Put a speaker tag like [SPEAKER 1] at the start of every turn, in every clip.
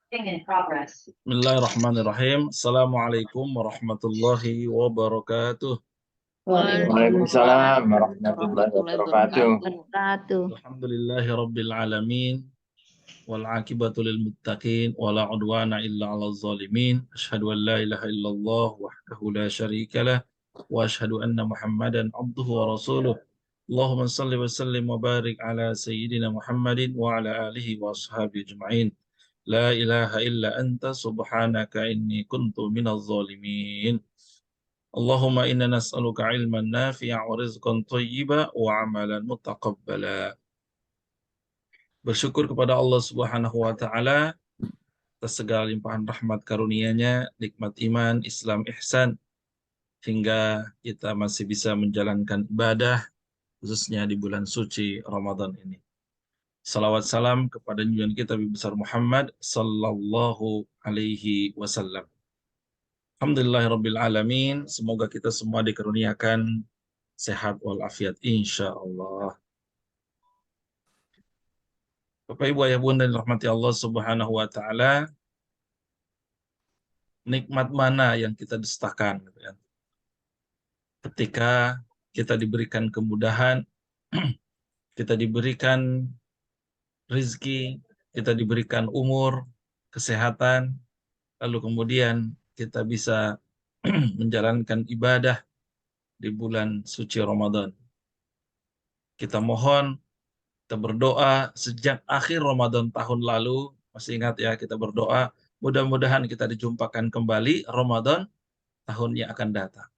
[SPEAKER 1] Bismillahirrahmanirrahim. Assalamualaikum warahmatullahi wabarakatuh.
[SPEAKER 2] Waalaikumsalam warahmatullahi
[SPEAKER 3] warahmatullahi
[SPEAKER 2] wabarakatuh.
[SPEAKER 3] wabarakatuh.
[SPEAKER 1] Alhamdulillahi rabbil alamin. Wal aqibatu lil muttaqin wala udwana illa 'alal zalimin. Asyhadu an la ilaha illallah wahdahu la syarikalah wa asyhadu anna Muhammadan abduhu wa rasuluh. Allahumma shalli wa sallim wa barik ala sayyidina Muhammadin wa ala alihi wa ashabihi ajma'in. La ilaha illa anta subhanaka inni kuntu minaz zalimin. Allahumma inna nas'aluka ilman nafi'a wa rizqan thayyiba wa amalan mutaqabbala. Bersyukur kepada Allah Subhanahu wa taala atas segala limpahan rahmat karunia-Nya, nikmat iman, Islam, ihsan hingga kita masih bisa menjalankan ibadah khususnya di bulan suci Ramadan ini. Salawat salam kepada junjungan kita Nabi besar Muhammad sallallahu alaihi wasallam. Alhamdulillahirabbil alamin. Semoga kita semua dikaruniakan sehat walafiat insyaallah. Bapak Ibu Ayah Bunda yang dirahmati Allah Subhanahu wa taala, nikmat mana yang kita dustakan gitu kan? Ketika kita diberikan kemudahan, kita diberikan rizki, kita diberikan umur, kesehatan, lalu kemudian kita bisa menjalankan ibadah di bulan suci Ramadan. Kita mohon, kita berdoa sejak akhir Ramadan tahun lalu, masih ingat ya, kita berdoa, mudah-mudahan kita dijumpakan kembali Ramadan tahun yang akan datang.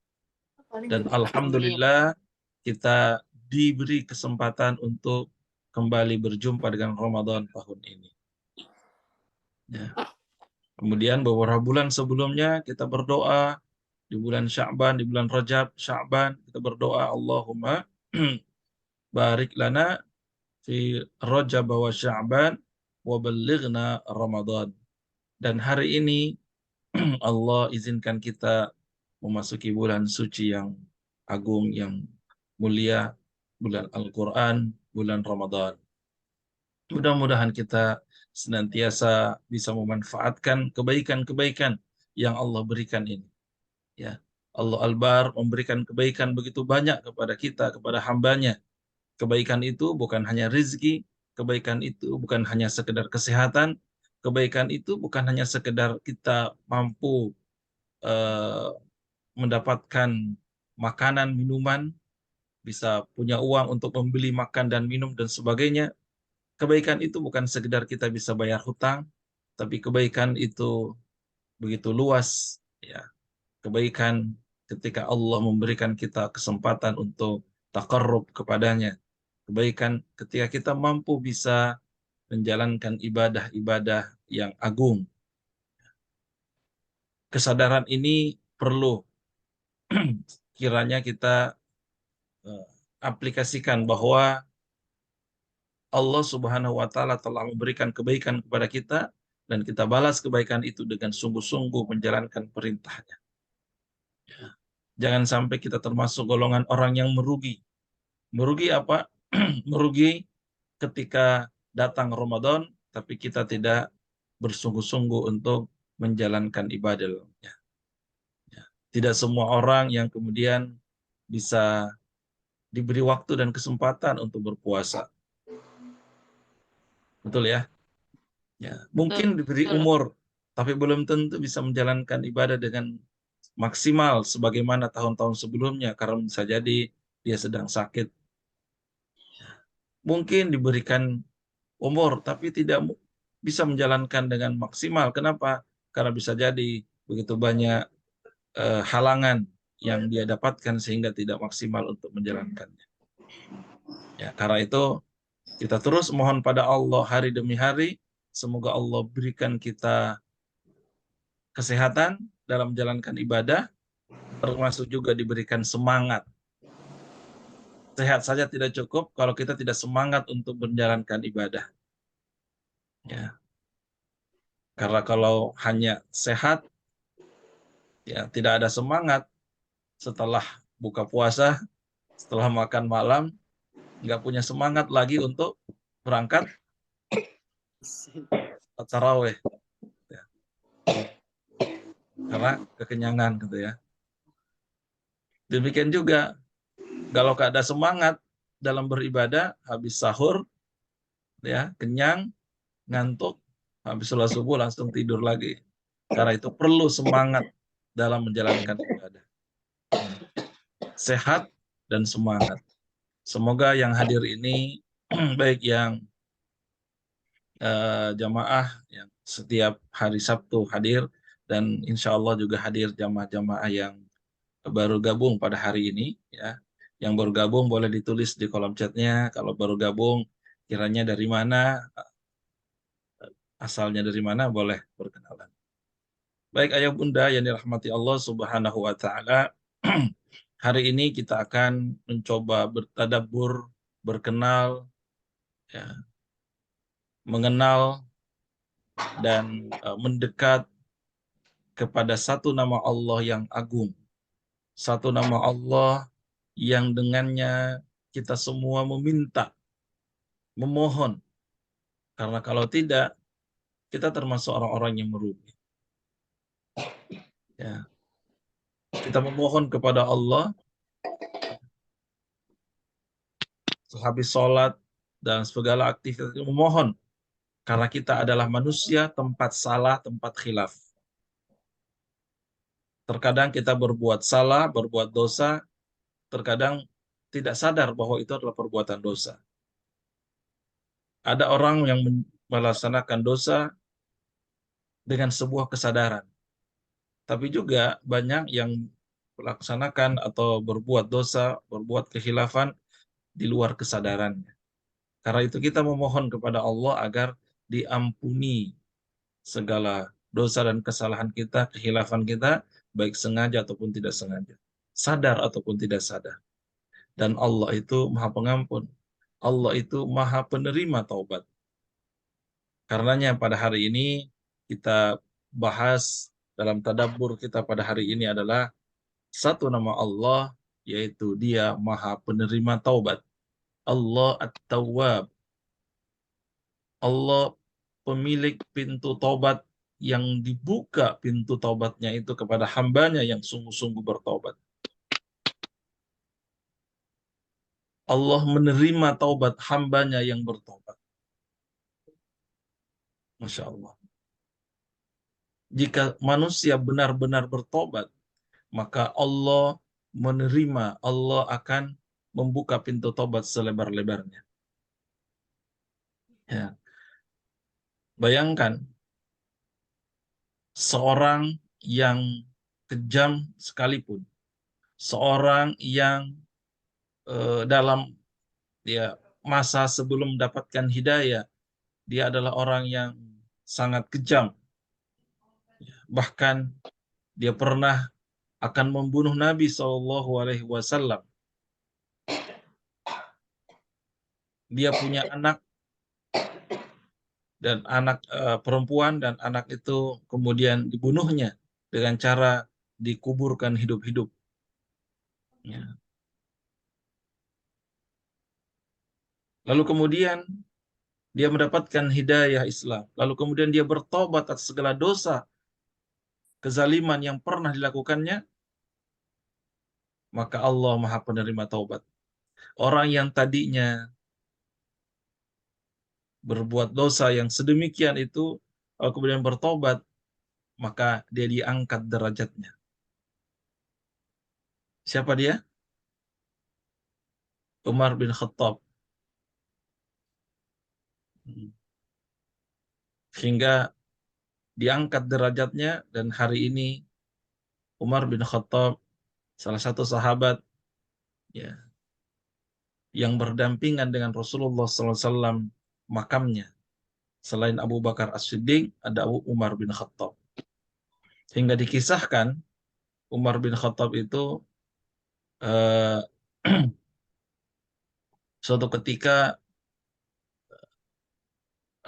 [SPEAKER 1] Dan alhamdulillah kita diberi kesempatan untuk kembali berjumpa dengan Ramadan tahun ini. Ya. Kemudian beberapa bulan sebelumnya kita berdoa di bulan Sya'ban, di bulan Rajab, Sya'ban, kita berdoa Allahumma barik lana fi Rajab wa Sya'ban wa ballighna Ramadan. Dan hari ini Allah izinkan kita memasuki bulan suci yang agung, yang mulia, bulan Al-Quran, bulan Ramadan. Mudah-mudahan kita senantiasa bisa memanfaatkan kebaikan-kebaikan yang Allah berikan ini. Ya, Allah Al-Bar memberikan kebaikan begitu banyak kepada kita, kepada hambanya. Kebaikan itu bukan hanya rizki, kebaikan itu bukan hanya sekedar kesehatan, kebaikan itu bukan hanya sekedar kita mampu eh, mendapatkan makanan, minuman, bisa punya uang untuk membeli makan dan minum dan sebagainya. Kebaikan itu bukan sekedar kita bisa bayar hutang, tapi kebaikan itu begitu luas. Ya, kebaikan ketika Allah memberikan kita kesempatan untuk takarrub kepadanya. Kebaikan ketika kita mampu bisa menjalankan ibadah-ibadah yang agung. Kesadaran ini perlu kiranya kita aplikasikan bahwa Allah Subhanahu wa taala telah memberikan kebaikan kepada kita dan kita balas kebaikan itu dengan sungguh-sungguh menjalankan perintahnya. Jangan sampai kita termasuk golongan orang yang merugi. Merugi apa? Merugi ketika datang Ramadan tapi kita tidak bersungguh-sungguh untuk menjalankan ibadah. Tidak semua orang yang kemudian bisa diberi waktu dan kesempatan untuk berpuasa. Betul ya? Ya, mungkin diberi umur, tapi belum tentu bisa menjalankan ibadah dengan maksimal sebagaimana tahun-tahun sebelumnya karena bisa jadi dia sedang sakit. Mungkin diberikan umur, tapi tidak bisa menjalankan dengan maksimal. Kenapa? Karena bisa jadi begitu banyak halangan yang dia dapatkan sehingga tidak maksimal untuk menjalankannya. Ya, karena itu kita terus mohon pada Allah hari demi hari, semoga Allah berikan kita kesehatan dalam menjalankan ibadah, termasuk juga diberikan semangat. Sehat saja tidak cukup kalau kita tidak semangat untuk menjalankan ibadah. Ya. Karena kalau hanya sehat, ya tidak ada semangat setelah buka puasa, setelah makan malam, nggak punya semangat lagi untuk berangkat tarawih. karena kekenyangan gitu ya. Demikian juga kalau gak ada semangat dalam beribadah, habis sahur ya kenyang, ngantuk, habis sholat subuh langsung tidur lagi. Karena itu perlu semangat dalam menjalankan ibadah. Sehat dan semangat. Semoga yang hadir ini baik yang jamaah yang setiap hari Sabtu hadir dan insya Allah juga hadir jamaah-jamaah yang baru gabung pada hari ini ya. Yang baru gabung boleh ditulis di kolom chatnya kalau baru gabung kiranya dari mana, asalnya dari mana, boleh berkenalan. Baik ayah bunda yang dirahmati Allah Subhanahu wa taala. Hari ini kita akan mencoba bertadabbur, berkenal ya, mengenal dan mendekat kepada satu nama Allah yang agung. Satu nama Allah yang dengannya kita semua meminta, memohon. Karena kalau tidak, kita termasuk orang-orang yang merugi. Ya. Kita memohon kepada Allah sehabis sholat dan segala aktivitas memohon. Karena kita adalah manusia, tempat salah, tempat khilaf. Terkadang kita berbuat salah, berbuat dosa, terkadang tidak sadar bahwa itu adalah perbuatan dosa. Ada orang yang melaksanakan dosa dengan sebuah kesadaran. Tapi juga banyak yang melaksanakan atau berbuat dosa, berbuat kekhilafan di luar kesadarannya. Karena itu kita memohon kepada Allah agar diampuni segala dosa dan kesalahan kita, kekhilafan kita, baik sengaja ataupun tidak sengaja. Sadar ataupun tidak sadar. Dan Allah itu maha pengampun. Allah itu maha penerima taubat. Karenanya pada hari ini kita bahas dalam tadabbur kita pada hari ini adalah satu nama Allah, yaitu Dia Maha Penerima Taubat. Allah At-Tawwab. Allah pemilik pintu taubat yang dibuka pintu taubatnya itu kepada hambanya yang sungguh-sungguh bertaubat. Allah menerima taubat hambanya yang bertaubat. Masya Allah. Jika manusia benar-benar bertobat, maka Allah menerima, Allah akan membuka pintu tobat selebar-lebarnya. Ya. Bayangkan seorang yang kejam sekalipun, seorang yang dalam ya masa sebelum mendapatkan hidayah, dia adalah orang yang sangat kejam. Bahkan dia pernah akan membunuh Nabi SAW. Dia punya anak dan anak perempuan dan anak itu kemudian dibunuhnya dengan cara dikuburkan hidup-hidup. Ya. Lalu kemudian dia mendapatkan hidayah Islam. Lalu kemudian dia bertobat atas segala dosa, kezaliman yang pernah dilakukannya, maka Allah Maha Penerima Taubat. Orang yang tadinya berbuat dosa yang sedemikian itu, kalau kemudian bertobat, maka dia diangkat derajatnya. Siapa dia? Umar bin Khattab. Hingga diangkat derajatnya dan hari ini Umar bin Khattab salah satu sahabat ya yang berdampingan dengan Rasulullah SAW makamnya. Selain Abu Bakar As-Siddiq, ada Abu Umar bin Khattab. Hingga dikisahkan Umar bin Khattab itu eh, suatu ketika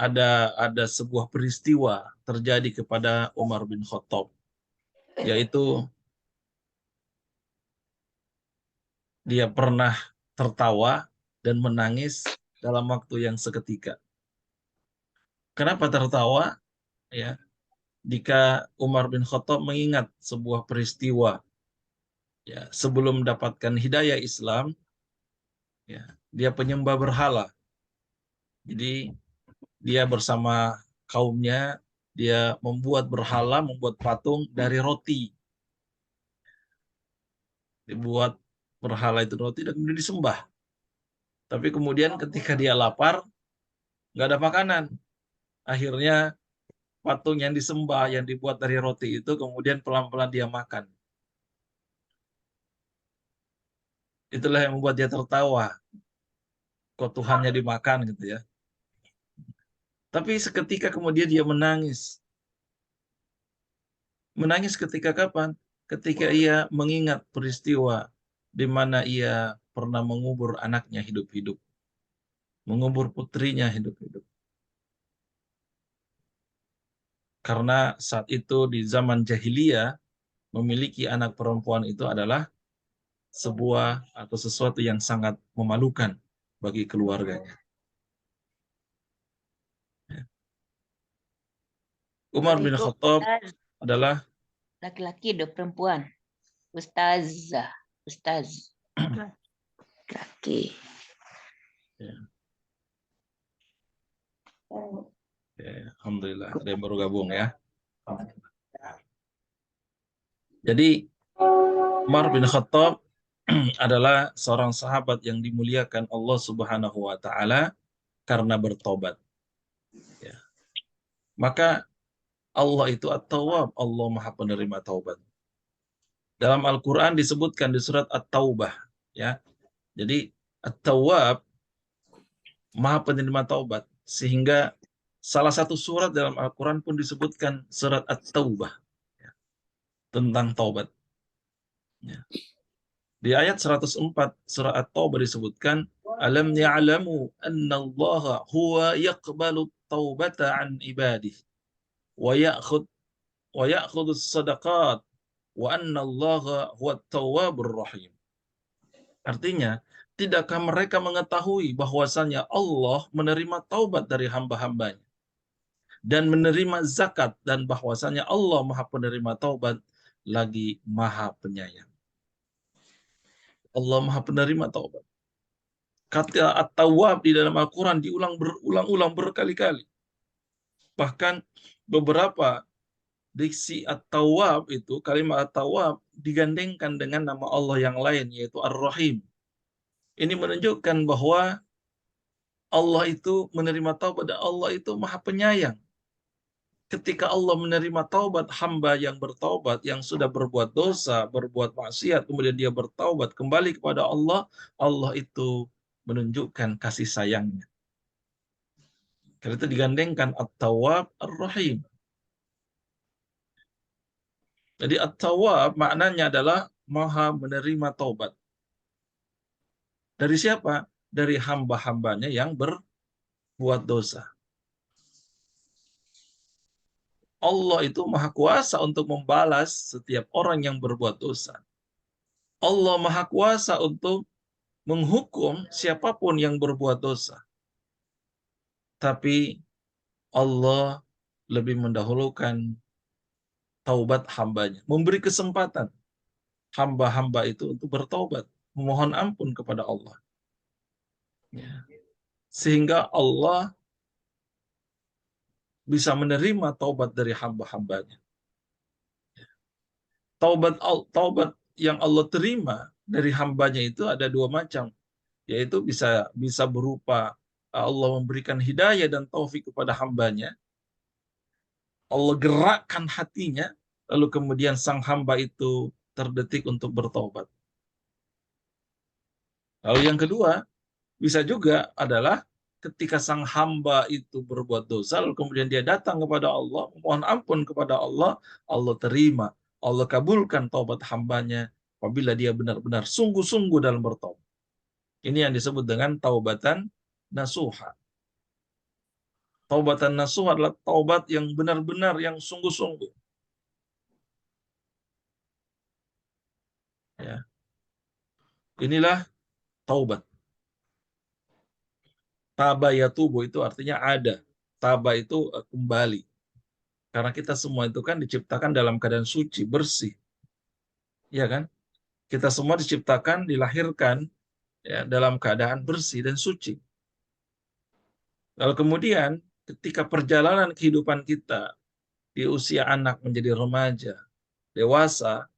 [SPEAKER 1] ada sebuah peristiwa terjadi kepada Umar bin Khattab, yaitu dia pernah tertawa dan menangis dalam waktu yang seketika. Kenapa tertawa? Ya, jika Umar bin Khattab mengingat sebuah peristiwa, ya, sebelum mendapatkan hidayah Islam, ya, dia penyembah berhala. Jadi dia bersama kaumnya, dia membuat berhala, membuat patung dari roti. Dibuat berhala itu roti dan kemudian disembah. Tapi kemudian ketika dia lapar, nggak ada makanan. Akhirnya patung yang disembah, yang dibuat dari roti itu kemudian pelan-pelan dia makan. Itulah yang membuat dia tertawa. Kok Tuhannya dimakan gitu ya. Tapi seketika kemudian dia menangis. Menangis ketika kapan? Ketika ia mengingat peristiwa di mana ia pernah mengubur anaknya hidup-hidup. Mengubur putrinya hidup-hidup. Karena saat itu di zaman jahiliyah, memiliki anak perempuan itu adalah sebuah atau sesuatu yang sangat memalukan bagi keluarganya. Umar
[SPEAKER 3] Kalau
[SPEAKER 1] bin
[SPEAKER 3] itu
[SPEAKER 1] Khattab
[SPEAKER 3] Ustaz,
[SPEAKER 1] adalah
[SPEAKER 3] laki-laki atau perempuan? Ustazah, Ustaz. Laki.
[SPEAKER 1] ya, alhamdulillah ada yang baru gabung ya. Jadi Umar bin Khattab adalah seorang sahabat yang dimuliakan Allah Subhanahu wa taala karena bertobat. Ya. Maka Allah itu At-Tawwab, Allah Maha penerima taubat. Dalam Al-Qur'an disebutkan di surat At-Taubah, ya. Jadi At-Tawwab Maha penerima taubat, sehingga salah satu surat dalam Al-Qur'an pun disebutkan surat At-Taubah, ya, tentang taubat. Ya. Di ayat 104 surah At-Taubah disebutkan, alam ya'lamu annallaha huwa yaqbalu taubata an ibadih wa ya'khudhu sadaqat wa annallaha huwa tawwabur rahim. Artinya, tidakkah mereka mengetahui bahwasannya Allah menerima taubat dari hamba-hambanya dan menerima zakat, dan bahwasannya Allah Maha penerima taubat lagi Maha penyayang. Allah Maha penerima taubat. Kata At-Tawwab di dalam Al-Quran diulang berulang-ulang berkali-kali. Bahkan beberapa diksi At-Tawwab itu, kalimat At-Tawwab digandengkan dengan nama Allah yang lain, yaitu Ar-Rahim. Ini menunjukkan bahwa Allah itu menerima taubat dan Allah itu Maha Penyayang. Ketika Allah menerima taubat hamba yang bertaubat, yang sudah berbuat dosa, berbuat maksiat, kemudian dia bertaubat kembali kepada Allah, Allah itu menunjukkan kasih sayangnya. Karena itu digandengkan At-Tawwab Ar-Rahim. Jadi At-Tawwab maknanya adalah Maha menerima taubat. Dari siapa? Dari hamba-hambanya yang berbuat dosa. Allah itu Maha Kuasa untuk membalas setiap orang yang berbuat dosa. Allah Maha Kuasa untuk menghukum siapapun yang berbuat dosa. Tapi Allah lebih mendahulukan taubat hambanya. Memberi kesempatan hamba-hamba itu untuk bertaubat. Memohon ampun kepada Allah. Ya. Sehingga Allah bisa menerima taubat dari hamba-hambanya. Taubat yang Allah terima dari hambanya itu ada dua macam, yaitu bisa berupa Allah memberikan hidayah dan taufik kepada hambanya, Allah gerakkan hatinya, lalu kemudian sang hamba itu terdetik untuk bertobat. Lalu yang kedua, bisa juga adalah ketika sang hamba itu berbuat dosa, lalu kemudian dia datang kepada Allah, mohon ampun kepada Allah, Allah terima, Allah kabulkan taubat hambanya apabila dia benar-benar sungguh-sungguh dalam bertobat. Ini yang disebut dengan taubatan nasuha. Taubatan nasuha adalah taubat yang benar-benar, yang sungguh-sungguh. Ya. Inilah taubat. Taba yatubu itu artinya ada. Taba itu kembali. Karena kita semua itu kan diciptakan dalam keadaan suci, bersih. Ya kan? Kita semua diciptakan, dilahirkan ya, dalam keadaan bersih dan suci. Lalu kemudian ketika perjalanan kehidupan kita di usia anak menjadi remaja, dewasa,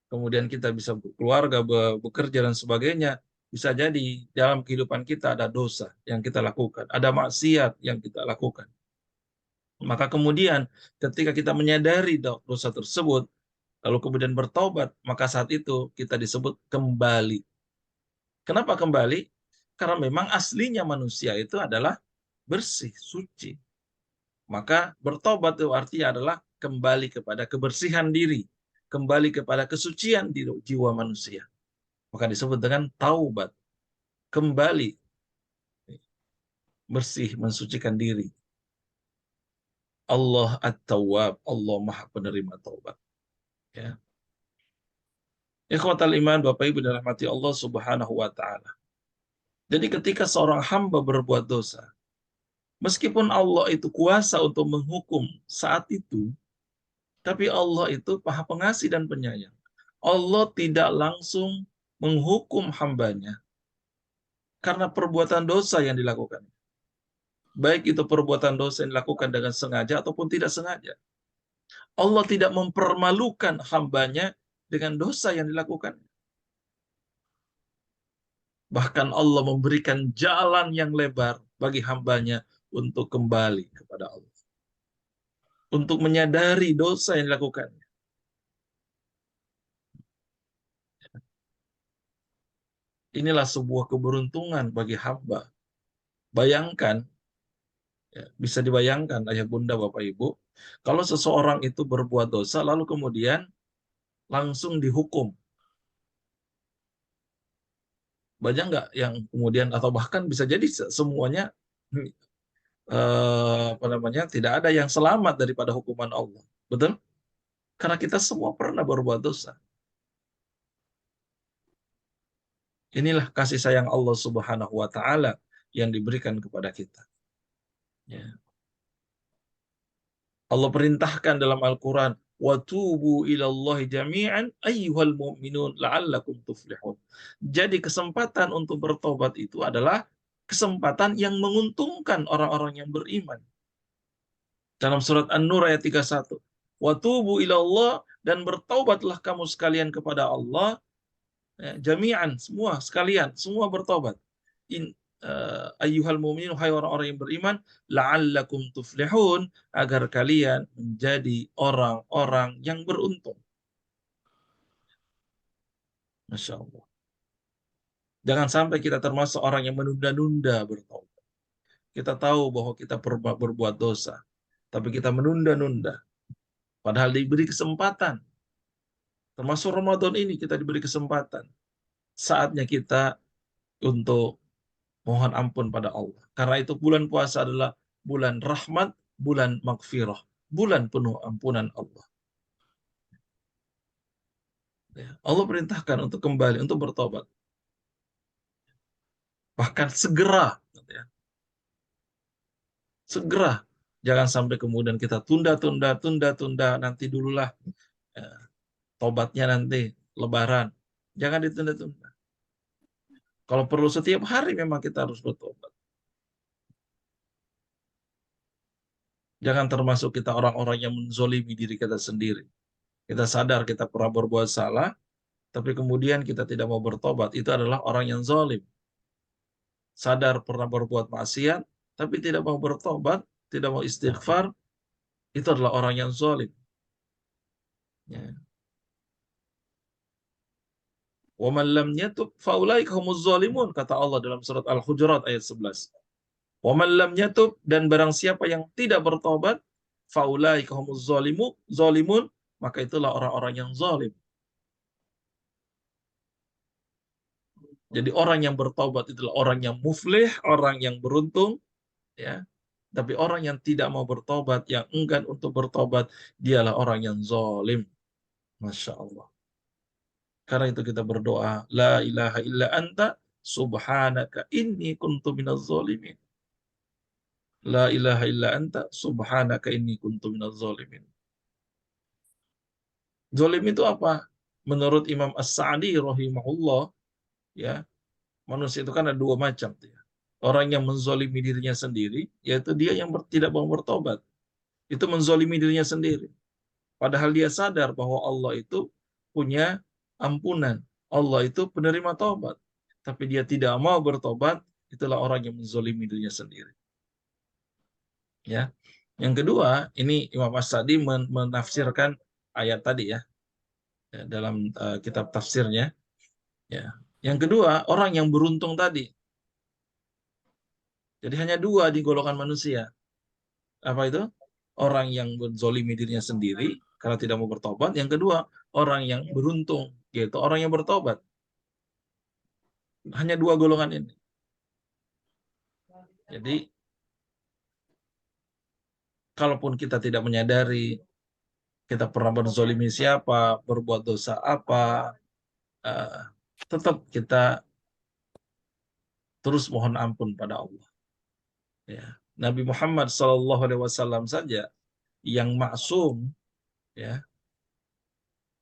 [SPEAKER 1] kemudian kita bisa berkeluarga, bekerja dan sebagainya, bisa jadi dalam kehidupan kita ada dosa yang kita lakukan, ada maksiat yang kita lakukan. Maka kemudian ketika kita menyadari dosa tersebut, lalu kemudian bertobat, maka saat itu kita disebut kembali. Kenapa kembali? Karena memang aslinya manusia itu adalah bersih, suci. Maka bertobat itu artinya adalah kembali kepada kebersihan diri, kembali kepada kesucian diri jiwa manusia. Maka disebut dengan taubat, kembali bersih, mensucikan diri. Allah At-Tawwab, Allah Maha Penerima Taubat. Ya. Ikhwatal iman, Bapak Ibu dirahmati Allah Subhanahu wa taala. Jadi ketika seorang hamba berbuat dosa, meskipun Allah itu kuasa untuk menghukum saat itu, tapi Allah itu Maha Pengasih dan Penyayang. Allah tidak langsung menghukum hambanya karena perbuatan dosa yang dilakukan. Baik itu perbuatan dosa yang dilakukan dengan sengaja ataupun tidak sengaja. Allah tidak mempermalukan hambanya dengan dosa yang dilakukan. Bahkan Allah memberikan jalan yang lebar bagi hambanya untuk kembali kepada Allah. Untuk menyadari dosa yang dilakukannya. Inilah sebuah keberuntungan bagi hamba. Bayangkan, ya, bisa dibayangkan ayah bunda bapak ibu, kalau seseorang itu berbuat dosa lalu kemudian langsung dihukum. Banyak nggak yang kemudian atau bahkan bisa jadi semuanya apa namanya tidak ada yang selamat daripada hukuman Allah. Betul? Karena kita semua pernah berbuat dosa. Inilah kasih sayang Allah Subhanahu wa taala yang diberikan kepada kita. Ya. Allah perintahkan dalam Al-Qur'an, "Wa tubu ilallahi jami'an ayyuhal mu'minun la'allakum tuflihun." Jadi kesempatan untuk bertobat itu adalah kesempatan yang menguntungkan orang-orang yang beriman. Dalam surat An-Nur ayat 31. "Wa tubu ilallah," dan bertaubatlah kamu sekalian kepada Allah. Ya, jami'an, semua sekalian, semua bertobat. Ayyuhal mu'minun, hai orang-orang yang beriman, la'allakum tuflihun, agar kalian menjadi orang-orang yang beruntung. Masya Allah. Jangan sampai kita termasuk orang yang menunda-nunda bertobat. Kita tahu bahwa kita berbuat dosa, tapi kita menunda-nunda. Padahal diberi kesempatan. Termasuk Ramadan ini kita diberi kesempatan. Saatnya kita untuk mohon ampun pada Allah. Karena itu bulan puasa adalah bulan rahmat, bulan maghfirah, bulan penuh ampunan Allah. Allah perintahkan untuk kembali, untuk bertobat. Bahkan segera. Segera. Jangan sampai kemudian kita tunda, nanti dululah. Tobatnya nanti, lebaran. Jangan ditunda-tunda. Kalau perlu setiap hari memang kita harus bertobat. Jangan termasuk kita orang-orang yang menzolimi diri kita sendiri. Kita sadar kita pernah berbuat salah, tapi kemudian kita tidak mau bertobat. Itu adalah orang yang zalim. Sadar pernah berbuat maksiat, tapi tidak mau bertobat, tidak mau istighfar, itu adalah orang yang zalim. Ya. وَمَنْ لَمْ يَتُبْ فَأُولَٰئِكَ هُمُ الظَّالِمُونَ, kata Allah dalam surat Al-Hujurat ayat 11. وَمَنْ لَمْ يَتُبْ, dan barang siapa yang tidak bertobat, فَأُولَٰئِكَ هُمُ الظَّالِمُونَ, maka itulah orang-orang yang zalim. Jadi orang yang bertobat itulah orang yang muflih, orang yang beruntung, ya. Tapi orang yang tidak mau bertobat, yang enggan untuk bertobat, dialah orang yang zalim. Masya Allah. Karena itu kita berdoa, la ilaha illa anta subhanaka inni kuntu minaz zalimin. La ilaha illa anta subhanaka inni kuntu minaz zalimin. Zalim itu apa? Menurut Imam As-Sa'di rahimahullah, ya, manusia itu kan ada dua macam, ya. Orang yang menzalimi dirinya sendiri, yaitu dia yang tidak mau bertobat. Itu menzalimi dirinya sendiri. Padahal dia sadar bahwa Allah itu punya ampunan. Allah itu penerima taubat. Tapi dia tidak mau bertobat, itulah orang yang menzalimi dirinya sendiri. Ya. Yang kedua, ini Imam As-Sa'di menafsirkan ayat tadi, ya, dalam kitab tafsirnya. Ya. Yang kedua, orang yang beruntung tadi. Jadi hanya dua di golongan manusia. Apa itu? Orang yang menzalimi dirinya sendiri karena tidak mau bertobat. Yang kedua, orang yang beruntung, yaitu orang yang bertobat. Hanya dua golongan ini. Jadi, kalaupun kita tidak menyadari kita pernah berzalimi siapa, berbuat dosa apa, tetap kita terus mohon ampun pada Allah. Ya. Nabi Muhammad SAW saja yang maksum, ya,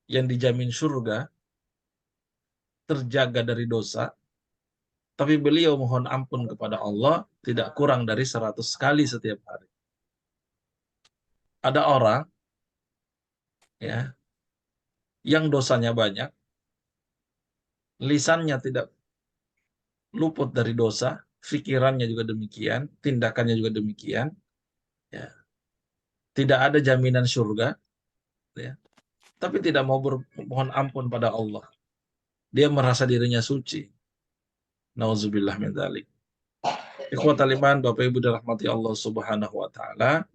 [SPEAKER 1] yang dijamin surga, terjaga dari dosa, tapi beliau mohon ampun kepada Allah tidak kurang dari 100 kali setiap hari. Ada orang, ya, yang dosanya banyak, lisannya tidak luput dari dosa, pikirannya juga demikian, tindakannya juga demikian, ya. Tidak ada jaminan surga, ya. Tapi tidak mau bermohon ampun pada Allah. Dia merasa dirinya suci. Nauzubillah min dzalik. Ikhwatal iman, Bapak Ibu dirahmati Allah Subhanahu wa taala,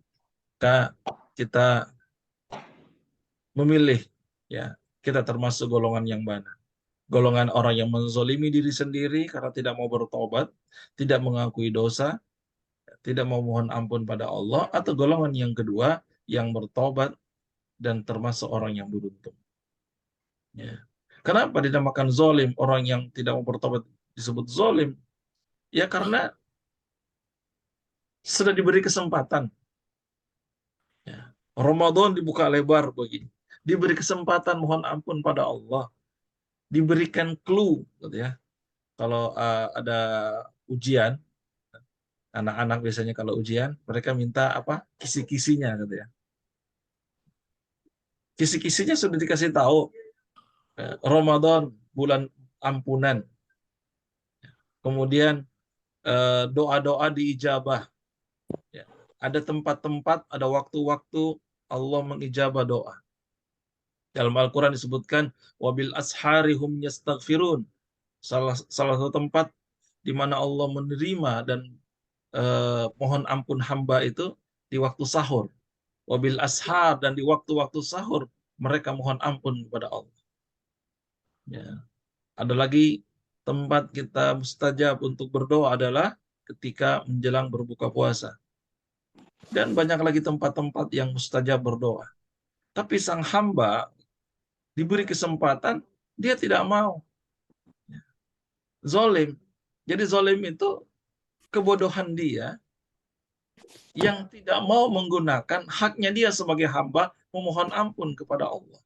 [SPEAKER 1] kita memilih, ya, kita termasuk golongan yang mana? Golongan orang yang menzalimi diri sendiri karena tidak mau bertobat, tidak mengakui dosa, tidak mau mohon ampun pada Allah, atau golongan yang kedua yang bertobat dan termasuk orang yang beruntung. Ya. Kenapa dinamakan zalim? Orang yang tidak mau bertobat disebut zalim. Ya karena sudah diberi kesempatan. Ya. Ramadan dibuka lebar begini. Diberi kesempatan mohon ampun pada Allah. Diberikan clue, gitu ya. Kalau ada ujian, anak-anak biasanya kalau ujian, mereka minta apa? Kisi-kisinya, gitu ya. Kisi-kisinya sudah dikasih tahu. Ramadan, bulan ampunan. Kemudian doa-doa diijabah. Ya. Ada tempat-tempat, ada waktu-waktu Allah mengijabah doa. Dalam Al-Quran disebutkan, wabil ashari hum yastaghfirun. Salah satu tempat di mana Allah menerima dan mohon ampun hamba itu di waktu sahur. Wabil ashar, dan di waktu-waktu sahur mereka mohon ampun kepada Allah. Ya. Ada lagi tempat kita mustajab untuk berdoa adalah ketika menjelang berbuka puasa. Dan banyak lagi tempat-tempat yang mustajab berdoa. Tapi sang hamba diberi kesempatan, dia tidak mau. Zolim. Jadi zolim itu kebodohan dia yang tidak mau menggunakan haknya dia sebagai hamba memohon ampun kepada Allah.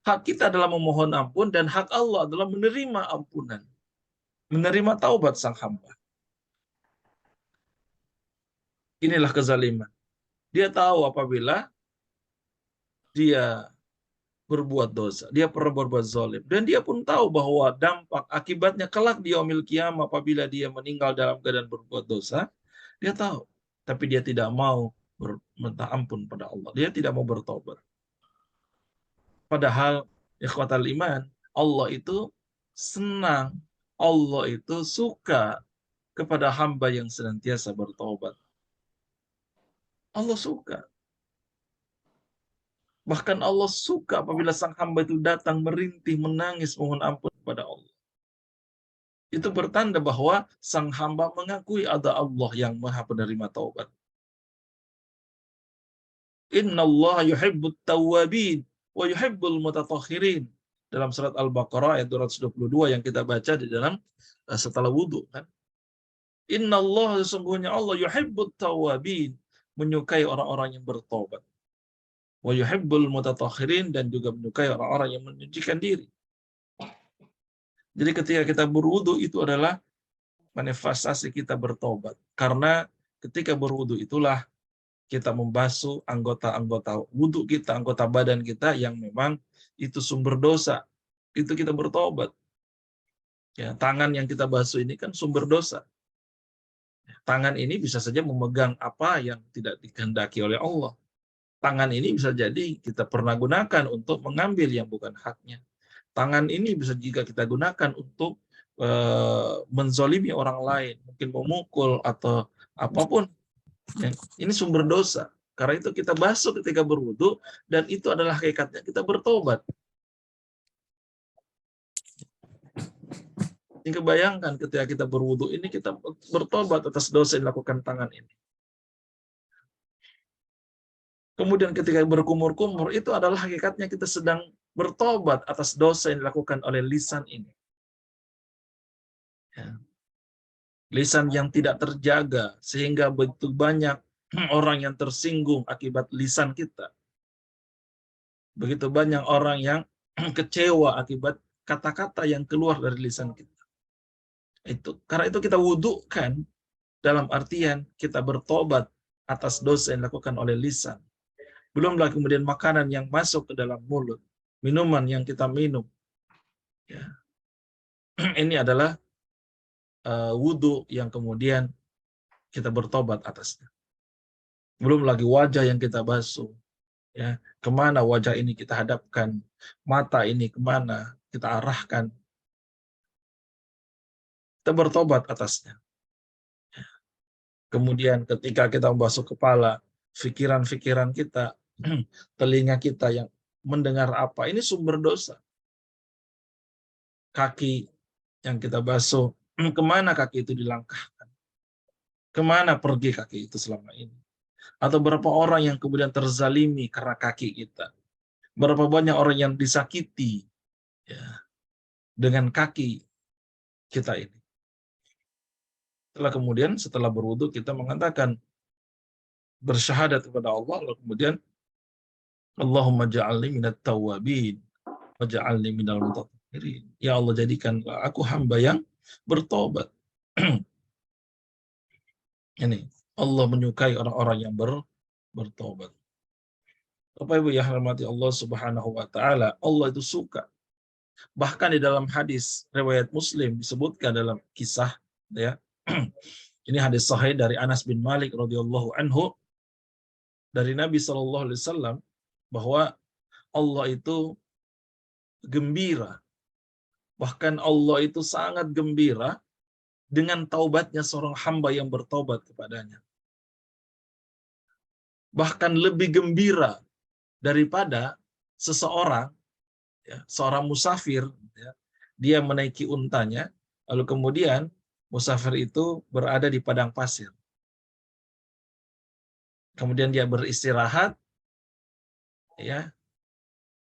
[SPEAKER 1] Hak kita adalah memohon ampun dan hak Allah adalah menerima ampunan. Menerima taubat sang hamba. Inilah kezaliman. Dia tahu apabila dia berbuat dosa, dia pernah berbuat zalim, dan dia pun tahu bahwa dampak akibatnya kelak di yaumil qiyamah apabila dia meninggal dalam keadaan berbuat dosa, dia tahu, tapi dia tidak mau minta ampun pada Allah, dia tidak mau bertobat. Padahal ikhwatal iman, Allah itu senang, Allah itu suka kepada hamba yang senantiasa bertobat. Allah suka. Bahkan Allah suka apabila sang hamba itu datang merintih, menangis, mohon ampun kepada Allah. Itu bertanda bahwa sang hamba mengakui ada Allah yang maha penerima taubat. Inna Allah yuhibbut tawwabin wa yuhibbul mutatahhirin. Dalam surat Al-Baqarah ayat 222 yang kita baca di dalam setelah wudhu. Kan? Innallah, sesungguhnya Allah yuhibbut tawabin, menyukai orang-orang yang bertobat. Wa yuhibbul mutatahhirin, dan juga menyukai orang-orang yang menyucikan diri. Jadi ketika kita berwudu itu adalah manifestasi kita bertobat. Karena ketika berwudu itulah kita membasuh anggota-anggota wudu kita, anggota badan kita yang memang itu sumber dosa. Itu kita bertobat. Ya, tangan yang kita basuh ini kan sumber dosa. Tangan ini bisa saja memegang apa yang tidak dikehendaki oleh Allah. Tangan ini bisa jadi kita pernah gunakan untuk mengambil yang bukan haknya. Tangan ini bisa juga kita gunakan untuk menzolimi orang lain, mungkin memukul atau apapun. Ini sumber dosa. Karena itu kita basuh ketika berwudu, dan itu adalah hakikatnya kita bertobat. Jika bayangkan ketika kita berwudu ini kita bertobat atas dosa yang dilakukan tangan ini. Kemudian ketika berkumur-kumur itu adalah hakikatnya kita sedang bertobat atas dosa yang dilakukan oleh lisan ini. Ya. Lisan yang tidak terjaga sehingga begitu banyak orang yang tersinggung akibat lisan kita. Begitu banyak orang yang kecewa akibat kata-kata yang keluar dari lisan kita. Karena itu kita wudukan dalam artian kita bertobat atas dosa yang dilakukan oleh lisan. Belum lagi kemudian makanan yang masuk ke dalam mulut, minuman yang kita minum. Ya. Ini adalah wudu yang kemudian kita bertobat atasnya. Belum lagi wajah yang kita basuh. Ya, kemana wajah ini kita hadapkan, mata ini kemana kita arahkan. Kita bertobat atasnya. Kemudian ketika kita membasuh kepala, pikiran-pikiran kita, telinga kita yang mendengar apa, ini sumber dosa. Kaki yang kita basuh, kemana kaki itu dilangkahkan? Kemana pergi kaki itu selama ini? Atau berapa orang yang kemudian terzalimi karena kaki kita? Berapa banyak orang yang disakiti ya, dengan kaki kita ini? Setelah berwudu kita mengatakan bersyahadat kepada Allah, lalu kemudian Allahumma ja'alni minat tawabin wa ja'alni minal mutatahhirin. Ya Allah, jadikan aku hamba yang bertobat. Ini Allah menyukai orang-orang yang bertobat. Bapak Ibu yang hormati Allah Subhanahu wa taala, Allah itu suka. Bahkan di dalam hadis riwayat Muslim disebutkan dalam kisah ya. Ini hadis sahih dari Anas bin Malik radhiyallahu anhu dari Nabi sallallahu alaihi wasallam bahwa Allah itu gembira. Bahkan Allah itu sangat gembira dengan taubatnya seorang hamba yang bertobat kepadanya. Bahkan lebih gembira daripada seseorang, ya, seorang musafir, ya, dia menaiki untanya, lalu kemudian musafir itu berada di padang pasir. Kemudian dia beristirahat, ya,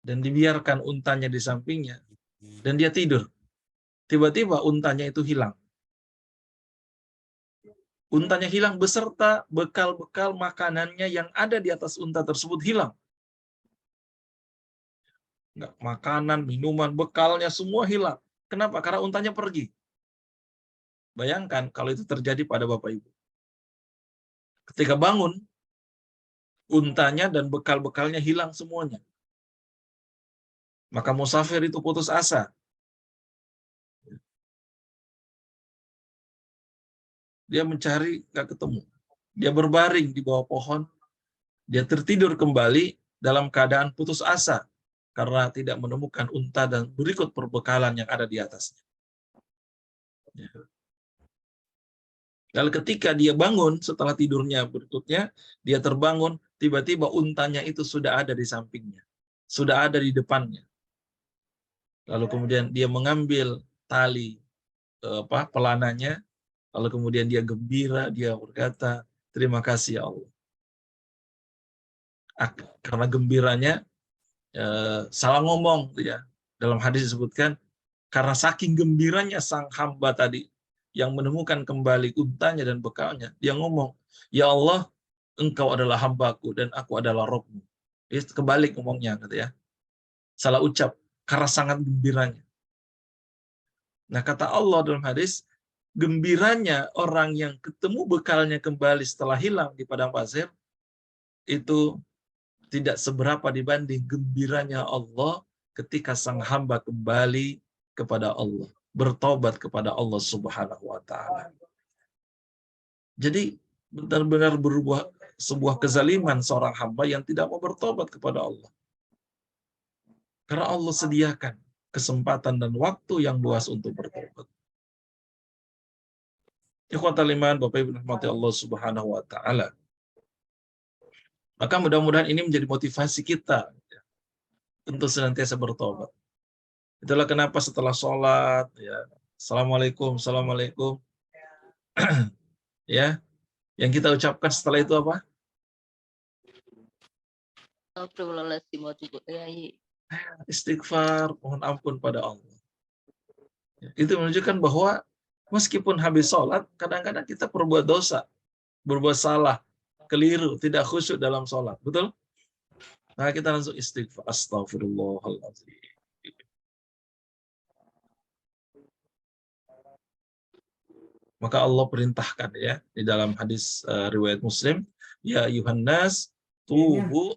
[SPEAKER 1] dan dibiarkan untanya di sampingnya, dan dia tidur. Tiba-tiba untanya itu hilang. Untanya hilang beserta bekal-bekal makanannya yang ada di atas unta tersebut hilang. Nggak, makanan, minuman, bekalnya semua hilang. Kenapa? Karena untanya pergi. Bayangkan kalau itu terjadi pada Bapak Ibu. Ketika bangun, untanya dan bekal-bekalnya hilang semuanya. Maka musafir itu putus asa. Dia mencari, nggak ketemu. Dia berbaring di bawah pohon. Dia tertidur kembali dalam keadaan putus asa karena tidak menemukan unta dan berikut perbekalan yang ada di atasnya. Lalu ketika dia bangun setelah tidurnya berikutnya, dia terbangun, tiba-tiba untanya itu sudah ada di sampingnya, sudah ada di depannya. Lalu kemudian dia mengambil tali pelananya, lalu kemudian dia gembira, dia berkata, terima kasih ya Allah. Karena gembiranya, salah ngomong, ya. Dalam hadis disebutkan, karena saking gembiranya sang hamba tadi, yang menemukan kembali untanya dan bekalnya, dia ngomong, "Ya Allah, Engkau adalah hambaku dan aku adalah Robmu." Dia kebalik ngomongnya, gitu ya. Salah ucap karena sangat gembiranya. Nah, kata Allah dalam hadis, gembiranya orang yang ketemu bekalnya kembali setelah hilang di padang pasir itu tidak seberapa dibanding gembiranya Allah ketika sang hamba kembali kepada Allah, bertobat kepada Allah Subhanahu wa taala. Jadi benar-benar berubah sebuah kezaliman seorang hamba yang tidak mau bertobat kepada Allah. Karena Allah sediakan kesempatan dan waktu yang luas untuk bertobat. Ikhwatal iman, Bapak Ibu rahmati Allah Subhanahu wa taala. Maka mudah-mudahan ini menjadi motivasi kita untuk senantiasa bertobat. Itulah kenapa setelah sholat, ya, Assalamualaikum, Assalamualaikum, ya, yang kita ucapkan setelah itu apa? Istighfar, mohon ampun pada Allah. Itu menunjukkan bahwa meskipun habis sholat, kadang-kadang kita berbuat dosa, berbuat salah, keliru, tidak khusyuk dalam sholat. Betul? Nah, kita langsung istighfar. Astagfirullahaladzim. Maka Allah perintahkan ya di dalam hadis riwayat Muslim, ya ayuhan nas tubu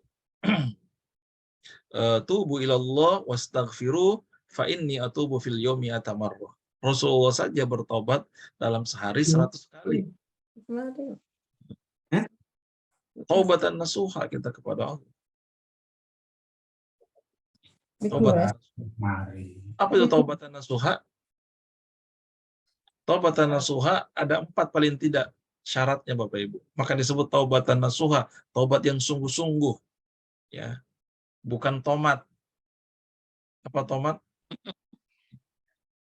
[SPEAKER 1] tubu ilallah wastaghfiru fa inni atubu fil yaumi atamarrah. Rasulullah saja bertobat dalam sehari 100 kali. Taubatan nasuha kita kepada Allah. Taubatan. Apa itu taubatan nasuha? Taubatan nasuha ada 4 paling tidak syaratnya Bapak Ibu. Maka disebut taubatan nasuha, taubat yang sungguh-sungguh. Ya. Bukan tomat. Apa tomat?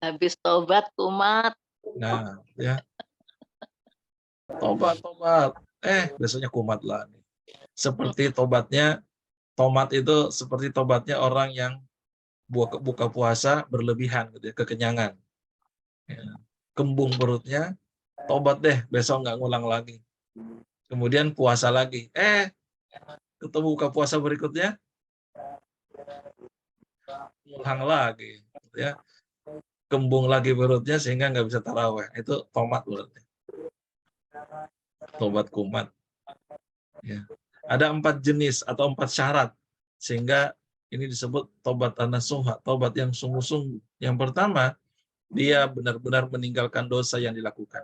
[SPEAKER 3] Habis tobat kumat.
[SPEAKER 1] Nah, ya. Tobat. Biasanya kumat lah. Seperti tobatnya, tomat itu seperti tobatnya orang yang buka puasa berlebihan, gitu ya, kekenyangan. Ya. Kembung perutnya, tobat deh, besok nggak ngulang lagi. Kemudian puasa lagi. Ketemu buka puasa berikutnya, ngulang lagi. Gitu ya. Kembung lagi perutnya sehingga nggak bisa taraweh. Itu tomat berarti. Tobat kumat. Ya. Ada 4 jenis atau 4 syarat sehingga ini disebut tobat nasuha, tobat yang sungguh-sungguh. Yang pertama, dia benar-benar meninggalkan dosa yang dilakukan.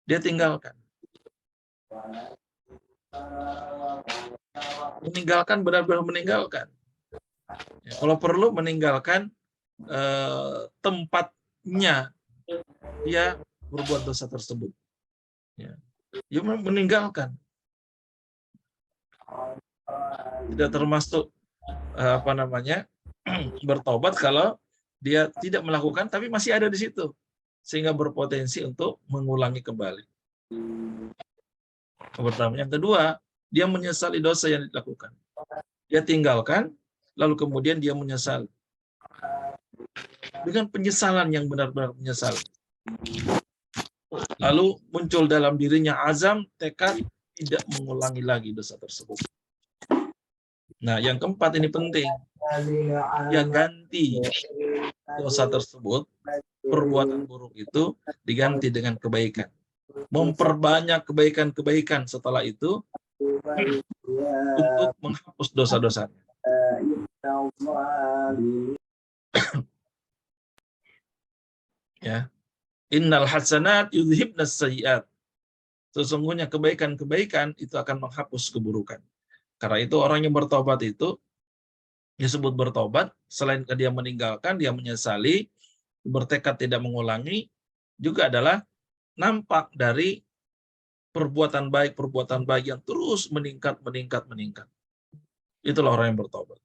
[SPEAKER 1] Dia tinggalkan. Meninggalkan, benar-benar meninggalkan. Ya, kalau perlu meninggalkan tempatnya dia berbuat dosa tersebut. Ya. Dia meninggalkan. Tidak termasuk bertobat kalau dia tidak melakukan tapi masih ada di situ sehingga berpotensi untuk mengulangi kembali. Pertama, yang kedua, dia menyesali dosa yang dilakukan. Dia tinggalkan, lalu kemudian dia menyesal dengan penyesalan yang benar-benar menyesal. Lalu muncul dalam dirinya azam, tekad tidak mengulangi lagi dosa tersebut. Nah, yang keempat ini penting. Dia ganti dosa tersebut, perbuatan buruk itu diganti dengan kebaikan. Memperbanyak kebaikan-kebaikan setelah itu untuk menghapus dosa-dosanya. Ya. Innal hasanat yudhibnas sayyiat. Sesungguhnya kebaikan-kebaikan itu akan menghapus keburukan. Karena itu orang yang bertobat itu disebut bertobat, selain dia meninggalkan, dia menyesali, bertekad tidak mengulangi, juga adalah nampak dari perbuatan baik yang terus meningkat. Itulah orang yang bertobat.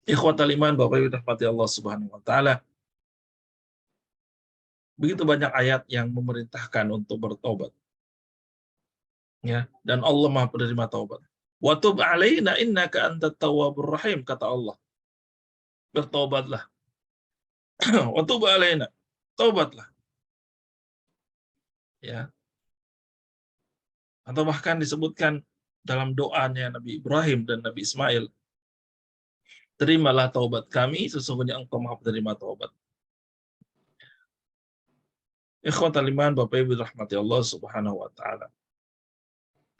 [SPEAKER 1] Ikhwatal iman, Bapak Ibu rahmati Allah Subhanahu wa taala. Begitu banyak ayat yang memerintahkan untuk bertobat. Ya, dan Allah Maha penerima taubat. Wa tub 'alaina innaka antat tawwabur rahim, kata Allah. Bertobatlah. Wa tub 'alaina. taubatlah. Ya. Atau bahkan disebutkan dalam doanya Nabi Ibrahim dan Nabi Ismail, terimalah taubat kami, sesungguhnya engkau maha penerima taubat. Ikhwatal iman, Bapak Ibu rahmati Allah Subhanahu wa taala.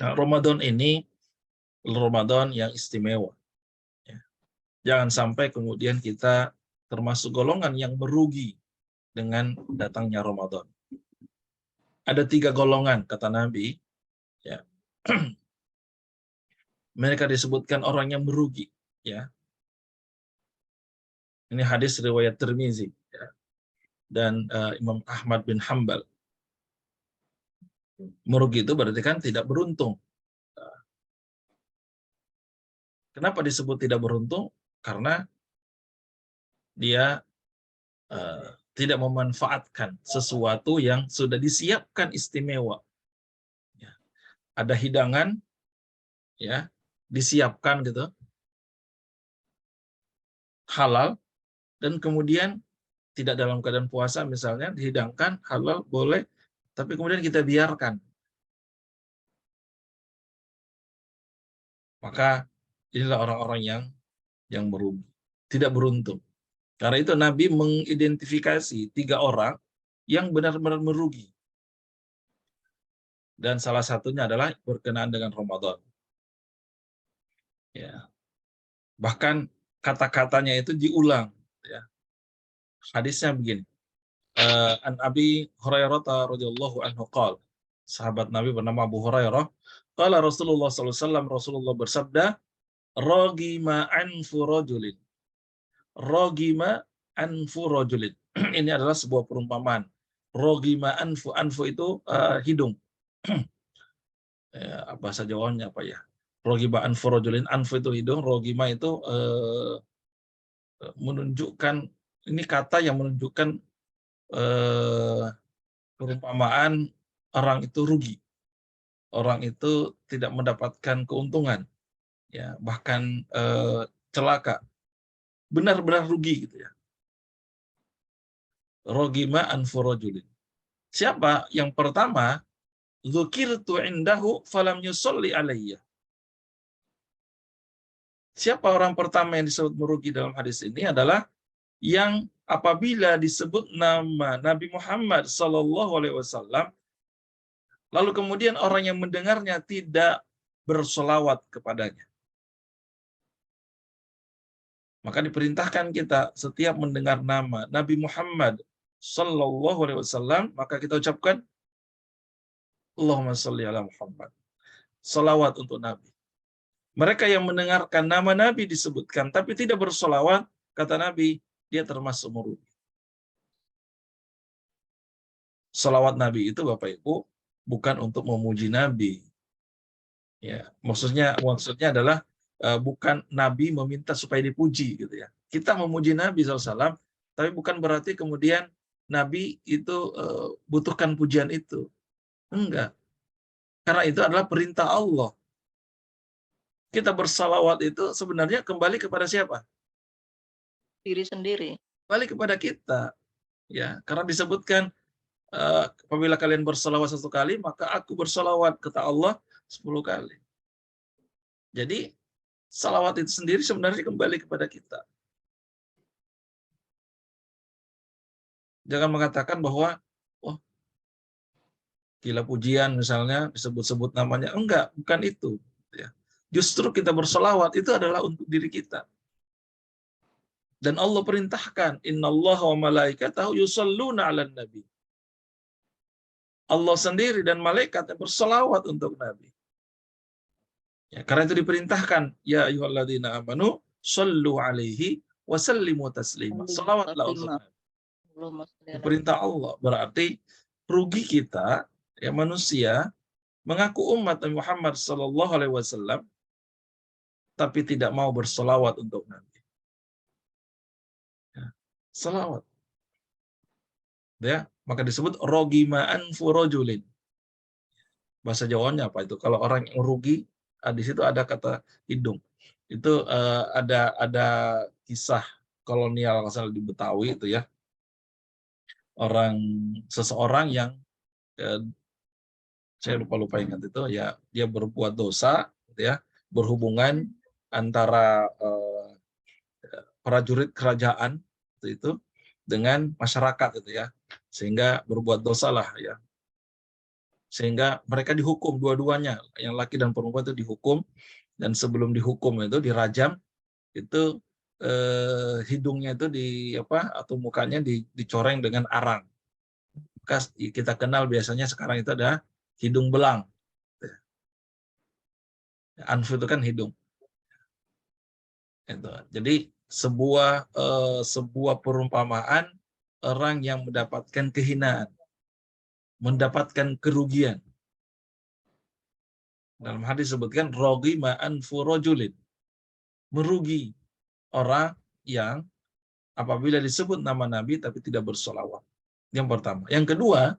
[SPEAKER 1] Nah, Ramadan ini Ramadan yang istimewa. Ya. Jangan sampai kemudian kita termasuk golongan yang merugi dengan datangnya Ramadan. Ada 3 golongan kata Nabi. Ya. Mereka disebutkan orang yang merugi. Ya. Ini hadis riwayat Tirmizi. Ya. Dan Imam Ahmad bin Hambal. Merugi itu berarti kan tidak beruntung. Kenapa disebut tidak beruntung? Karena dia tidak memanfaatkan sesuatu yang sudah disiapkan istimewa. Ya. Ada hidangan, ya, disiapkan gitu, halal, dan kemudian tidak dalam keadaan puasa misalnya, dihidangkan halal boleh, tapi kemudian kita biarkan. Maka inilah orang-orang yang merugi, tidak beruntung. Karena itu Nabi mengidentifikasi 3 orang yang benar-benar merugi. Dan salah satunya adalah berkenaan dengan Ramadan. Ya. Bahkan kata-katanya itu diulang. Ya. Hadisnya begini. An Abi Hurairah radhiyallahu anhu qala, sahabat Nabi bernama Abu Hurairah, qala Rasulullah sallallahu alaihi wasallam, Rasulullah bersabda, ragima anfu rajulin. Ragima anfu rajulin. Ini adalah sebuah perumpamaan. Ragima anfu itu hidung. Bahasa Jawanya apa ya? Ragima anfu rajulin, anfu itu hidung, ragima itu menunjukkan, ini kata yang menunjukkan perumpamaan orang itu rugi, orang itu tidak mendapatkan keuntungan, ya, bahkan celaka, benar-benar rugi gitu ya. Rogima anfurojulin. Siapa yang pertama? Dzukirtu indahu falam yusolli alayya. Siapa orang pertama yang disebut merugi dalam hadis ini adalah yang apabila disebut nama Nabi Muhammad SAW, lalu kemudian orang yang mendengarnya tidak bersolawat kepadanya. Maka diperintahkan kita setiap mendengar nama Nabi Muhammad SAW, maka kita ucapkan Allahumma sholli ala Muhammad. Salawat untuk Nabi. Mereka yang mendengarkan nama Nabi disebutkan tapi tidak bersolawat, kata Nabi, dia termasuk merugi. Salawat Nabi itu Bapak Ibu bukan untuk memuji Nabi. Ya, maksudnya adalah bukan Nabi meminta supaya dipuji gitu ya. Kita memuji Nabi SAW, tapi bukan berarti kemudian Nabi itu butuhkan pujian itu. Enggak. Karena itu adalah perintah Allah. Kita bersalawat itu sebenarnya kembali kepada siapa?
[SPEAKER 3] Diri sendiri.
[SPEAKER 1] Kembali kepada kita. Ya, karena disebutkan apabila kalian bersalawat 1 kali, maka aku bersalawat, kata Allah, 10 kali. Jadi salawat itu sendiri sebenarnya kembali kepada kita. Jangan mengatakan bahwa oh, gila pujian misalnya disebut-sebut namanya. Enggak, bukan itu. Ya. Justru kita berselawat itu adalah untuk diri kita. Dan Allah perintahkan, innallaha wa malaikatahu yusalluna 'alan nabi. Allah sendiri dan malaikatnya berselawat untuk Nabi. Ya, karena itu diperintahkan, ya ayyuhalladzina amanu shallu 'alaihi wa sallimu taslima. Selawatlah untuk Nabi. Perintah Allah, berarti rugi kita ya manusia mengaku umat Nabi Muhammad SAW tapi tidak mau berselawat untuk Nabi. Ya, selawat. Ya, maka disebut rogima'an furojulin. Bahasa Jawanya apa itu? Kalau orang yang rugi, di situ ada kata hidung. Itu ada kisah kolonial asal di Betawi itu ya. seseorang yang saya lupa ingat itu ya, dia berbuat dosa gitu ya, berhubungan antara prajurit kerajaan itu dengan masyarakat itu ya, sehingga berbuat dosa lah ya, sehingga mereka dihukum dua-duanya, yang laki dan perempuan itu dihukum, dan sebelum dihukum itu dirajam, itu hidungnya itu atau mukanya dicoreng dengan arang. Kita kenal biasanya sekarang itu ada hidung belang. Anfu itu kan hidung. Itu. Jadi sebuah perumpamaan orang yang mendapatkan kehinaan, mendapatkan kerugian. Dalam hadis disebutkan roghima anfu rajulin, merugi orang yang apabila disebut nama Nabi tapi tidak bersolawat. Yang pertama. Yang kedua,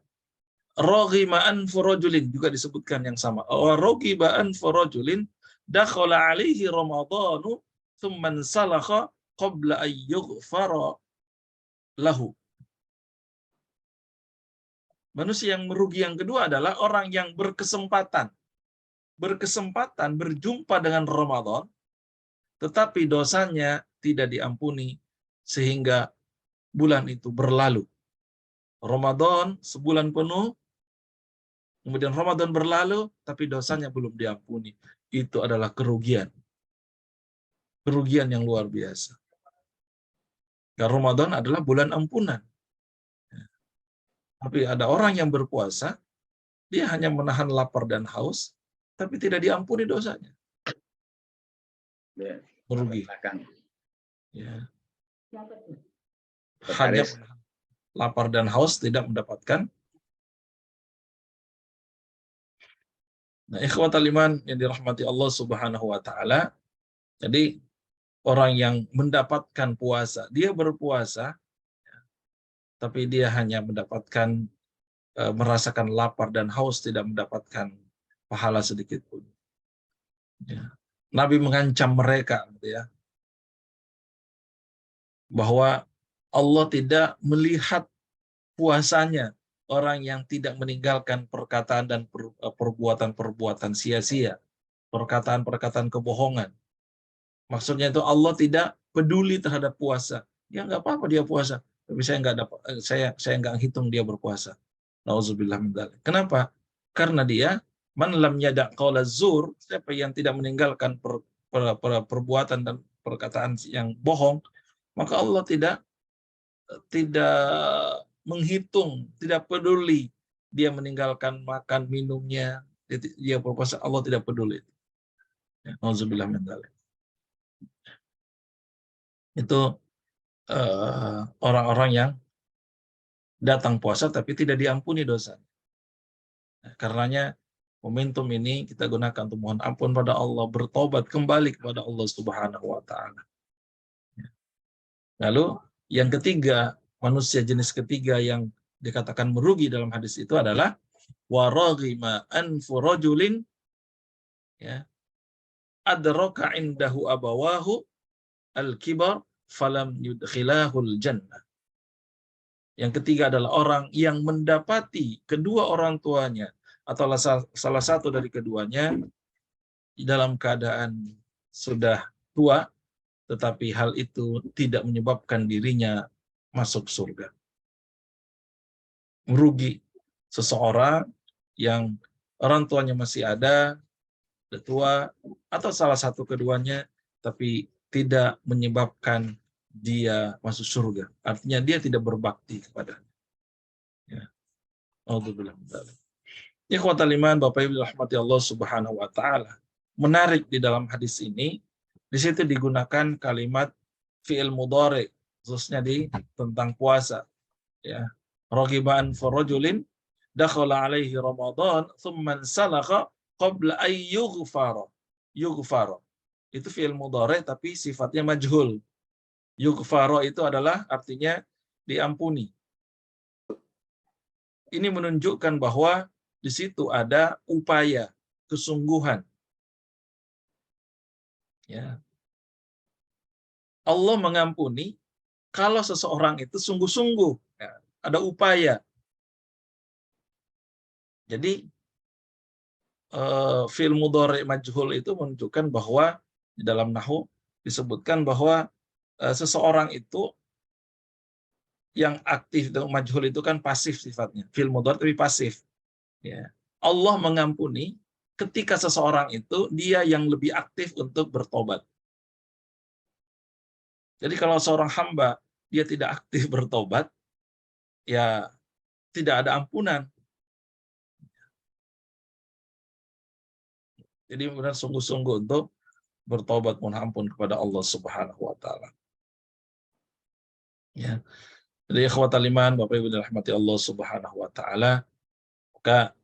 [SPEAKER 1] roghima anfu rajulin juga disebutkan yang sama. Roghima anfu rajulin dakhala alaihi ramadhanu thumma salakha qabla an yughfara lahu. Manusia yang merugi yang kedua adalah orang yang berkesempatan berjumpa dengan Ramadan, tetapi dosanya tidak diampuni sehingga bulan itu berlalu. Ramadan sebulan penuh, kemudian Ramadan berlalu, tapi dosanya belum diampuni. Itu adalah kerugian. Kerugian yang luar biasa. Karena Ramadan adalah bulan ampunan. Tapi ada orang yang berpuasa, dia hanya menahan lapar dan haus, tapi tidak diampuni dosanya. Merugi. Ya. Hanya menahan lapar dan haus, tidak mendapatkan. Nah, ikhwatal iman yang dirahmati Allah Subhanahu wa taala. Jadi orang yang mendapatkan puasa, dia berpuasa tapi dia hanya mendapatkan merasakan lapar dan haus, tidak mendapatkan pahala sedikit pun. Ya. Nabi mengancam mereka gitu ya, bahwa Allah tidak melihat puasanya orang yang tidak meninggalkan perkataan dan perbuatan-perbuatan sia-sia, perkataan-perkataan kebohongan. Maksudnya itu Allah tidak peduli terhadap puasa. Ya nggak apa-apa dia puasa, tapi saya nggak hitung dia berpuasa. Nauzubillah min dzalik. Kenapa? Karena dia man lam yada' qaula zur, siapa yang tidak meninggalkan perbuatan dan perkataan yang bohong, maka Allah tidak menghitung, tidak peduli dia meninggalkan makan minumnya, dia berpuasa, Allah tidak peduli. Nauzubillah min dzalik. Itu orang-orang yang datang puasa tapi tidak diampuni dosa. Nah, karenanya momentum ini kita gunakan untuk mohon ampun pada Allah, bertobat kembali kepada Allah Subhanahu wa taala. Lalu yang ketiga, manusia jenis ketiga yang dikatakan merugi dalam hadis itu adalah waraghima anfu rajulin ya adraka indahu abawahu al-kibar falam yudkhilahul jannah. Yang ketiga adalah orang yang mendapati kedua orang tuanya atau salah satu dari keduanya dalam keadaan sudah tua, tetapi hal itu tidak menyebabkan dirinya masuk surga. Merugi seseorang yang orang tuanya masih ada, sudah tua, atau salah satu keduanya, tapi tidak menyebabkan dia masuk surga. Artinya dia tidak berbakti kepadanya. Ya. Alhamdulillah. Ikhwatal iman, Bapak Ibu rahmati Allah Subhanahu wa taala. Menarik di dalam hadis ini, di situ digunakan kalimat fi'il mudhari, khususnya tentang puasa. Ya. Raghiban farajulin dakhala alaihi Ramadan thumma salakha qabla ay yughfara. Itu fi'il mudhari tapi sifatnya majhul. Yughfara itu adalah artinya diampuni. Ini menunjukkan bahwa di situ ada upaya, kesungguhan. Ya. Allah mengampuni kalau seseorang itu sungguh-sungguh. Ya. ada upaya. Jadi fi'il mudhari' majhul itu menunjukkan bahwa di dalam nahwu disebutkan bahwa seseorang itu yang aktif dan majhul itu kan pasif sifatnya. Fi'il mudhari' tapi pasif. Ya. Allah mengampuni ketika seseorang itu dia yang lebih aktif untuk bertobat. Jadi kalau seorang hamba dia tidak aktif bertobat, ya tidak ada ampunan. Jadi benar sungguh-sungguh untuk bertobat mohon ampun kepada Allah Subhanahu wa taala. Ya. Jadi ikhwatal iman, Bapak Ibu dirahmati Allah Subhanahu wa taala, maka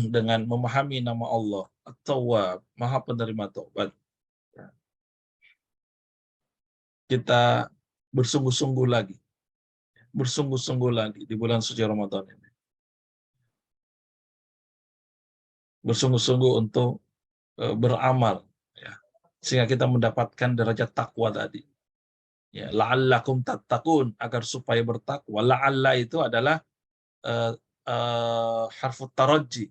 [SPEAKER 1] dengan memahami nama Allah At-Tawwab, Maha Penerima Taubat, ya, kita bersungguh-sungguh lagi di bulan suci Ramadan ini. Bersungguh-sungguh untuk beramal, ya, sehingga kita mendapatkan derajat takwa tadi. Ya, la'allakum tattaqun, agar supaya bertakwa. La'alla itu adalah harfu taraji.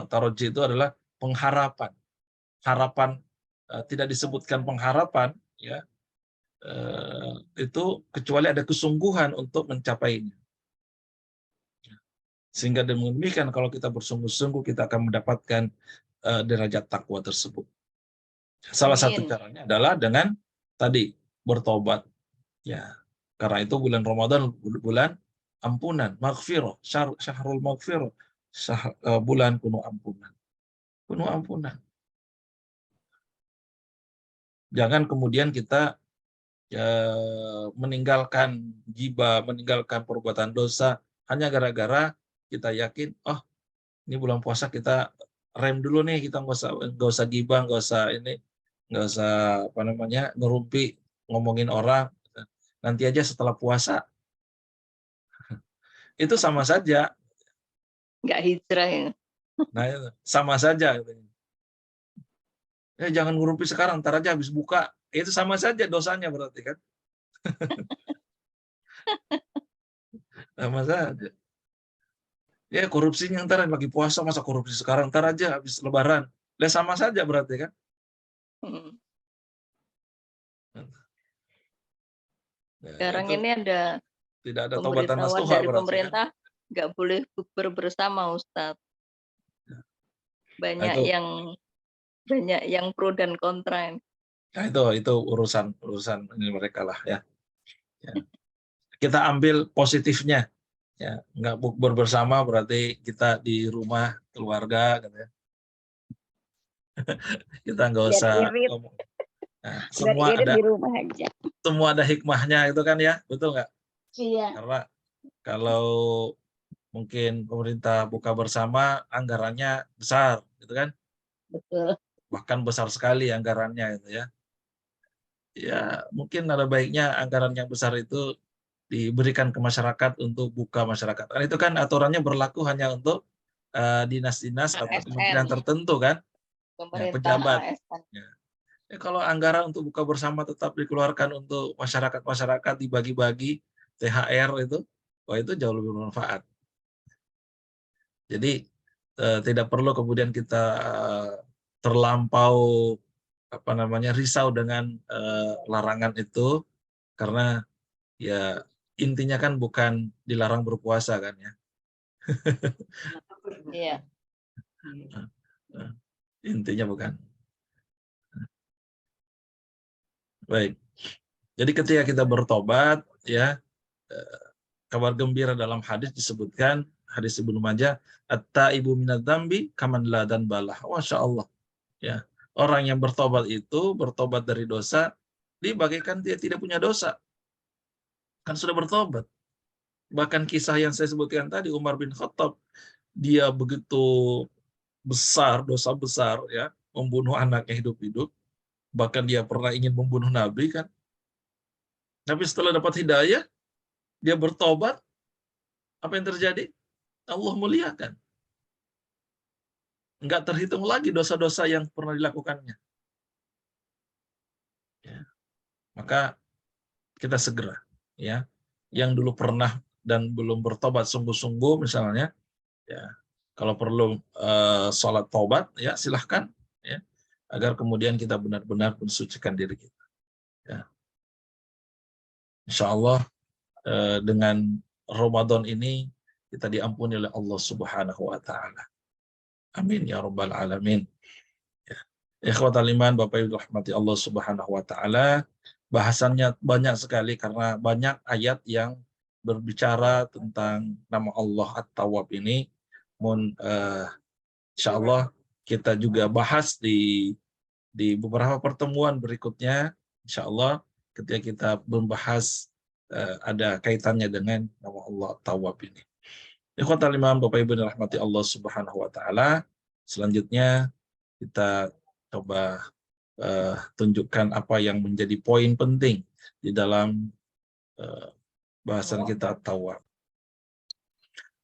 [SPEAKER 1] Taraji itu adalah pengharapan. Harapan, tidak disebutkan pengharapan, ya, itu kecuali ada kesungguhan untuk mencapainya. Sehingga demikian kalau kita bersungguh-sungguh kita akan mendapatkan derajat takwa tersebut. Salah satu caranya adalah dengan tadi bertobat. Ya, karena itu bulan Ramadan bulan ampunan, maghfirah, syahrul maghfirah, bulan penuh ampunan. Penuh ampunan. Jangan kemudian kita meninggalkan ghibah, meninggalkan perbuatan dosa hanya gara-gara kita yakin, oh ini bulan puasa kita rem dulu nih, kita nggak usah ghibah, nggak usah apa namanya ngerumpi ngomongin orang, nanti aja setelah puasa. Itu sama saja.
[SPEAKER 3] Nggak hijrah ya.
[SPEAKER 1] Nah, sama saja. Jangan ngerumpi sekarang, ntar aja habis buka. Itu sama saja dosanya berarti kan. Sama saja. Ya korupsinya ntar lagi puasa, masa korupsi sekarang, ntar aja habis lebaran. Lah sama saja berarti kan.
[SPEAKER 3] Sekarang ini ada
[SPEAKER 1] tidak ada taubatan nasuha
[SPEAKER 3] dari
[SPEAKER 1] berarti,
[SPEAKER 3] pemerintah
[SPEAKER 1] kan?
[SPEAKER 3] nggak boleh bukber bersama, Ustadz. Banyak yang pro dan kontra.
[SPEAKER 1] Nah, itu urusan ini mereka lah ya. Kita ambil positifnya, ya nggak bukber bersama berarti kita di rumah keluarga, gitu ya. Kita nggak usah ngomong. Nah, semua ada hikmahnya itu kan ya, betul nggak?
[SPEAKER 4] Iya.
[SPEAKER 1] Karena kalau mungkin pemerintah buka bersama anggarannya besar, gitu kan?
[SPEAKER 4] Betul.
[SPEAKER 1] Bahkan besar sekali anggarannya itu ya. Ya mungkin ada baiknya anggaran yang besar itu diberikan ke masyarakat untuk buka masyarakat. Kan itu kan aturannya berlaku hanya untuk dinas-dinas atau kementerian tertentu kan, ya, pejabat. Ya, kalau anggaran untuk buka bersama tetap dikeluarkan untuk masyarakat dibagi-bagi THR itu, wah itu jauh lebih bermanfaat. Jadi tidak perlu kemudian kita terlampau risau dengan larangan itu, karena ya intinya kan bukan dilarang berpuasa kan ya.
[SPEAKER 3] Iya.
[SPEAKER 1] Intinya bukan. Baik. Jadi ketika kita bertobat, ya kabar gembira dalam hadis disebutkan, hadis Ibnu Majah, at-taibu minadz-dzambi kaman la dzanbalah. Masya Allah. Ya, orang yang bertobat itu bertobat dari dosa, dibagaikan dia tidak punya dosa. Kan sudah bertobat. Bahkan kisah yang saya sebutkan tadi, Umar bin Khattab, dia begitu besar, dosa besar ya, membunuh anaknya hidup-hidup. Bahkan dia pernah ingin membunuh Nabi kan. Tapi setelah dapat hidayah, dia bertobat, apa yang terjadi? Allah muliakan. Enggak terhitung lagi dosa-dosa yang pernah dilakukannya. Ya. Maka kita segera, ya, yang dulu pernah dan belum bertobat sungguh-sungguh misalnya, ya kalau perlu sholat taubat, ya silahkan, ya, agar kemudian kita benar-benar mensucikan diri kita. Ya. Insya Allah dengan Ramadan ini kita diampuni oleh Allah Subhanahu wa Ta'ala. Amin ya Rabbal Alamin. Ya. Ikhwatal iman, Bapak Ibu rahmati Allah Subhanahu wa Ta'ala, bahasannya banyak sekali karena banyak ayat yang berbicara tentang nama Allah At-Tawwab ini. Insya Allah kita juga bahas di beberapa pertemuan berikutnya. Insya Allah ketika kita membahas ada kaitannya dengan nama Allah At-Tawwab ini. Ikhwatal iman, Bapak Ibu rahmati Allah Subhanahu wa Ta'ala, selanjutnya kita coba tunjukkan apa yang menjadi poin penting di dalam bahasan kita At-Tawwab.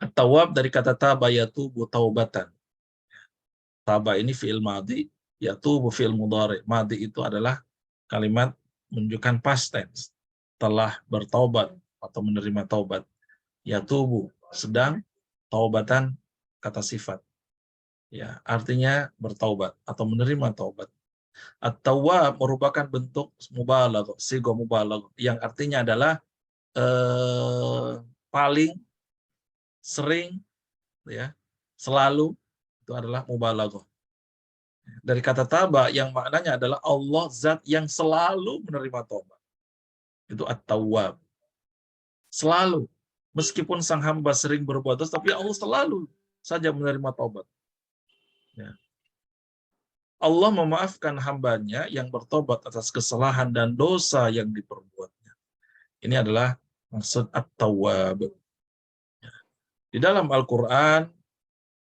[SPEAKER 1] At-Tawwab dari kata taba yatubu taubatan. Taba ini fi'il madhi, yatubu fi'il mudhari. Madhi itu adalah kalimat menunjukkan past tense, telah bertaubat atau menerima taubat. Yatubu sedang, taubatan kata sifat. Ya, artinya bertaubat atau menerima taubat. At-Tawwab merupakan bentuk mubalaghah, sighah mubalaghah, yang artinya adalah paling sering, ya, selalu, itu adalah mubalaghah. Dari kata taba yang maknanya adalah Allah zat yang selalu menerima taubat. Itu At-Tawwab. Selalu. Meskipun sang hamba sering berbuat dosa, tapi Allah selalu saja menerima taubat. Ya. Allah memaafkan hambanya yang bertobat atas kesalahan dan dosa yang diperbuatnya. Ini adalah maksud At-Tawwab. Di dalam Al-Quran,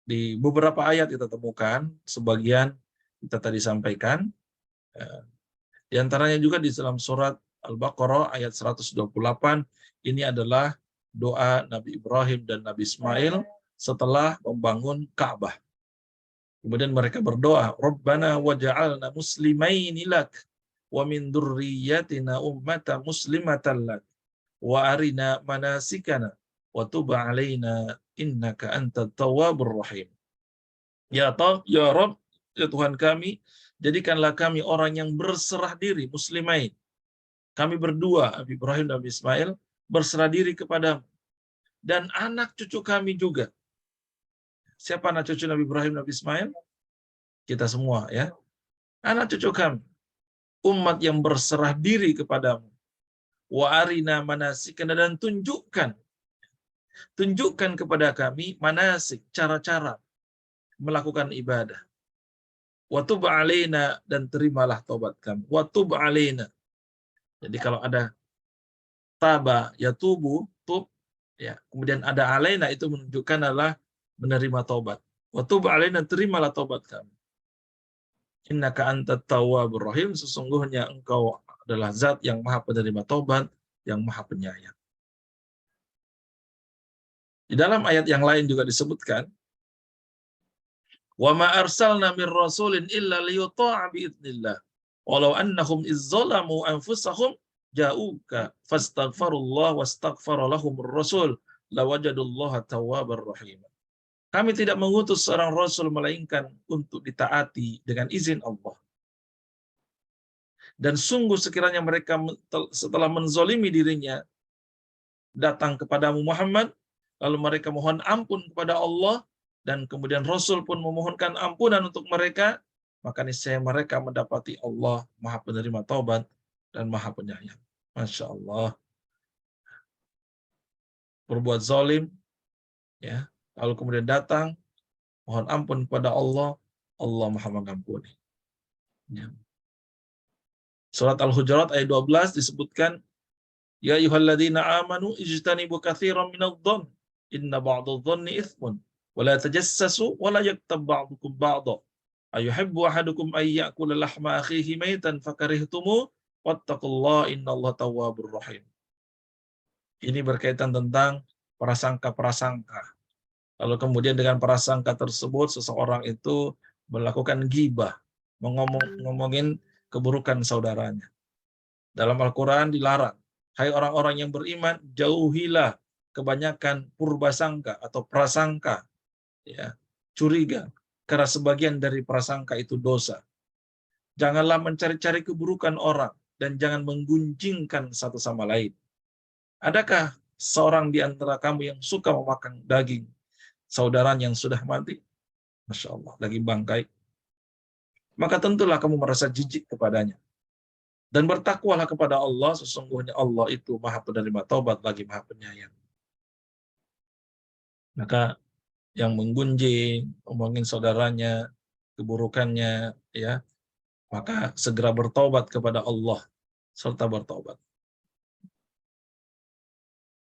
[SPEAKER 1] di beberapa ayat kita temukan, sebagian kita tadi sampaikan, di antaranya juga di dalam surat Al-Baqarah ayat 128, ini adalah doa Nabi Ibrahim dan Nabi Ismail setelah membangun Ka'bah. Kemudian mereka berdoa, Rabbana waja'alna muslimaini lak, wa min dzurriyyatina ummatan muslimatan lak, wa arina manasikana, wa tub 'alaina innaka antat tawwabur rahim. Ya Rabb, ya Tuhan kami, jadikanlah kami orang yang berserah diri, muslimain. Kami berdua, Nabi Ibrahim dan Nabi Ismail, berserah diri kepadamu. Dan anak cucu kami juga. Siapa anak cucu Nabi Ibrahim dan Nabi Ismail? Kita semua, ya. Anak cucu kami. Umat yang berserah diri kepadamu. Wa arina manasikana, dan tunjukkan kepada kami manasik, cara-cara melakukan ibadah. Wa tub 'alaina, dan terimalah taubat kami. Wa tub 'alaina. Jadi kalau ada taba, yatubu, tub, ya, kemudian ada alaina, itu menunjukkan adalah menerima taubat. Wa tub 'alaina, terimalah taubat kami. Innaka antat tawwabur rahim, sesungguhnya engkau adalah zat yang maha penerima taubat, yang maha penyayang. Di dalam ayat yang lain juga disebutkan, wa ma arsalna mir rasulin illa liyuta'a bi idznillah walau annahum izzalamu anfusahum ja'uka fastaghfirullah wastaghfara lahumur rasul lawajadullaha tawwabar rahim. Kami tidak mengutus seorang rasul melainkan untuk ditaati dengan izin Allah. Dan sungguh sekiranya mereka setelah menzolimi dirinya datang kepadamu Muhammad, lalu mereka mohon ampun kepada Allah, dan kemudian Rasul pun memohonkan ampunan untuk mereka, maka niscaya mereka mendapati Allah maha penerima taubat dan maha penyayang. Masya Allah. Berbuat zalim, ya, lalu kemudian datang, mohon ampun kepada Allah, Allah maha mengampuni. Ya. Surat Al-Hujurat ayat 12 disebutkan, ya ayyuhalladzina amanu ijtanibu katsiran minadh-dhann inna ba'dadh-dhanni itsmun wa la tajassasu wa la yaktab ba'dukum ba'dha ayuhibbu ahadukum ay ya'kula lahma akhihi maitan fakarihtumu wattaqullaha innallaha tawwabur rahim. Ini berkaitan tentang prasangka-prasangka. Lalu kemudian dengan prasangka tersebut seseorang itu melakukan ghibah, ngomongin keburukan saudaranya. Dalam Al-Quran dilarang, hai orang-orang yang beriman, jauhilah kebanyakan purbasangka atau prasangka, ya, curiga, karena sebagian dari prasangka itu dosa. Janganlah mencari-cari keburukan orang dan jangan menggunjingkan satu sama lain. Adakah seorang di antara kamu yang suka memakan daging saudaranya yang sudah mati? Masya Allah, daging bangkai. Maka tentulah kamu merasa jijik kepadanya. Dan bertakwalah kepada Allah, sesungguhnya Allah itu Maha Penerima Taubat lagi Maha Penyayang. Maka yang menggunjing, ngomongin saudaranya, keburukannya, ya, maka segera bertaubat kepada Allah serta bertaubat.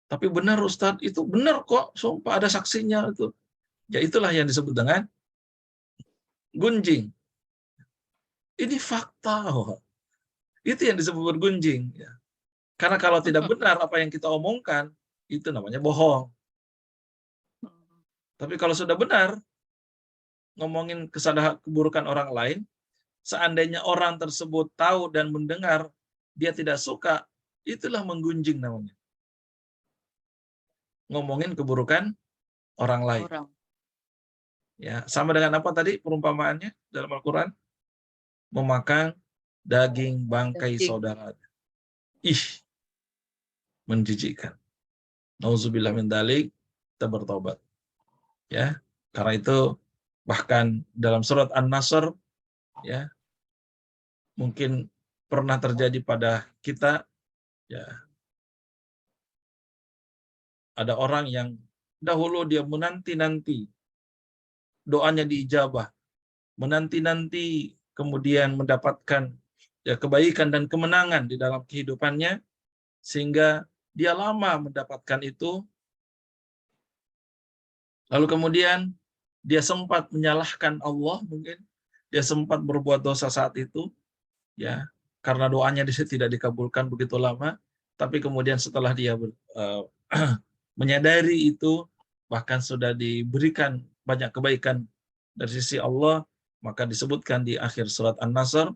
[SPEAKER 1] Tapi benar Ustadz, itu benar kok, sumpah ada saksinya itu. Ya itulah yang disebut dengan gunjing. Ini fakta. Itu yang disebut bergunjing. Ya. Karena kalau tidak benar apa yang kita omongkan, itu namanya bohong. Tapi kalau sudah benar, ngomongin kesalahan keburukan orang lain, seandainya orang tersebut tahu dan mendengar, dia tidak suka, itulah menggunjing namanya. Ngomongin keburukan orang lain. Ya, sama dengan apa tadi perumpamaannya dalam Al-Quran? Memakan daging bangkai saudara. Ih, menjijikkan. Nauzubillah min dzalik, kita bertobat. Ya, karena itu bahkan dalam surat An-Nasr, ya, mungkin pernah terjadi pada kita, ya, ada orang yang dahulu dia menanti-nanti doanya diijabah, menanti-nanti kemudian mendapatkan, ya, kebaikan dan kemenangan di dalam kehidupannya, sehingga dia lama mendapatkan itu, lalu kemudian dia sempat menyalahkan Allah, mungkin dia sempat berbuat dosa saat itu, ya, karena doanya tidak dikabulkan begitu lama, tapi kemudian setelah dia menyadari itu, bahkan sudah diberikan banyak kebaikan dari sisi Allah, maka disebutkan di akhir surat An-Nasr,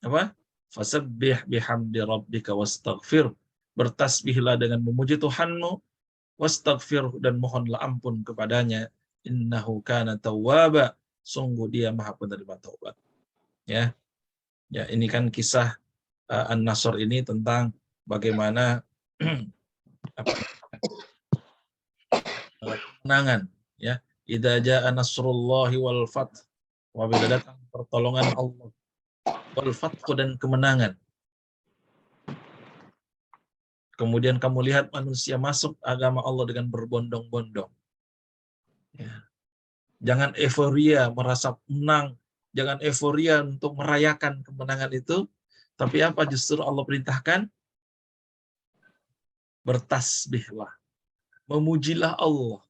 [SPEAKER 1] apa? Fasabbih bihamdi rabbika wastaghfir. Bertasbihlah dengan memuji Tuhanmu, wastaghfir, dan mohonlah ampun kepadanya. Innahu kana tawwaba. Sungguh dia Maha Penerima taubat. Ya. Ya, ini kan kisah An-Nasr ini tentang bagaimana kemenangan, ya. Idza jaa nasrullahi wal fath. Apabila datang pertolongan Allah, wal fath, dan kemenangan. Kemudian kamu lihat manusia masuk agama Allah dengan berbondong-bondong. Ya. Jangan euforia merasa menang, jangan euforia untuk merayakan kemenangan itu, tapi apa justru Allah perintahkan? Bertasbihlah, memujilah Allah.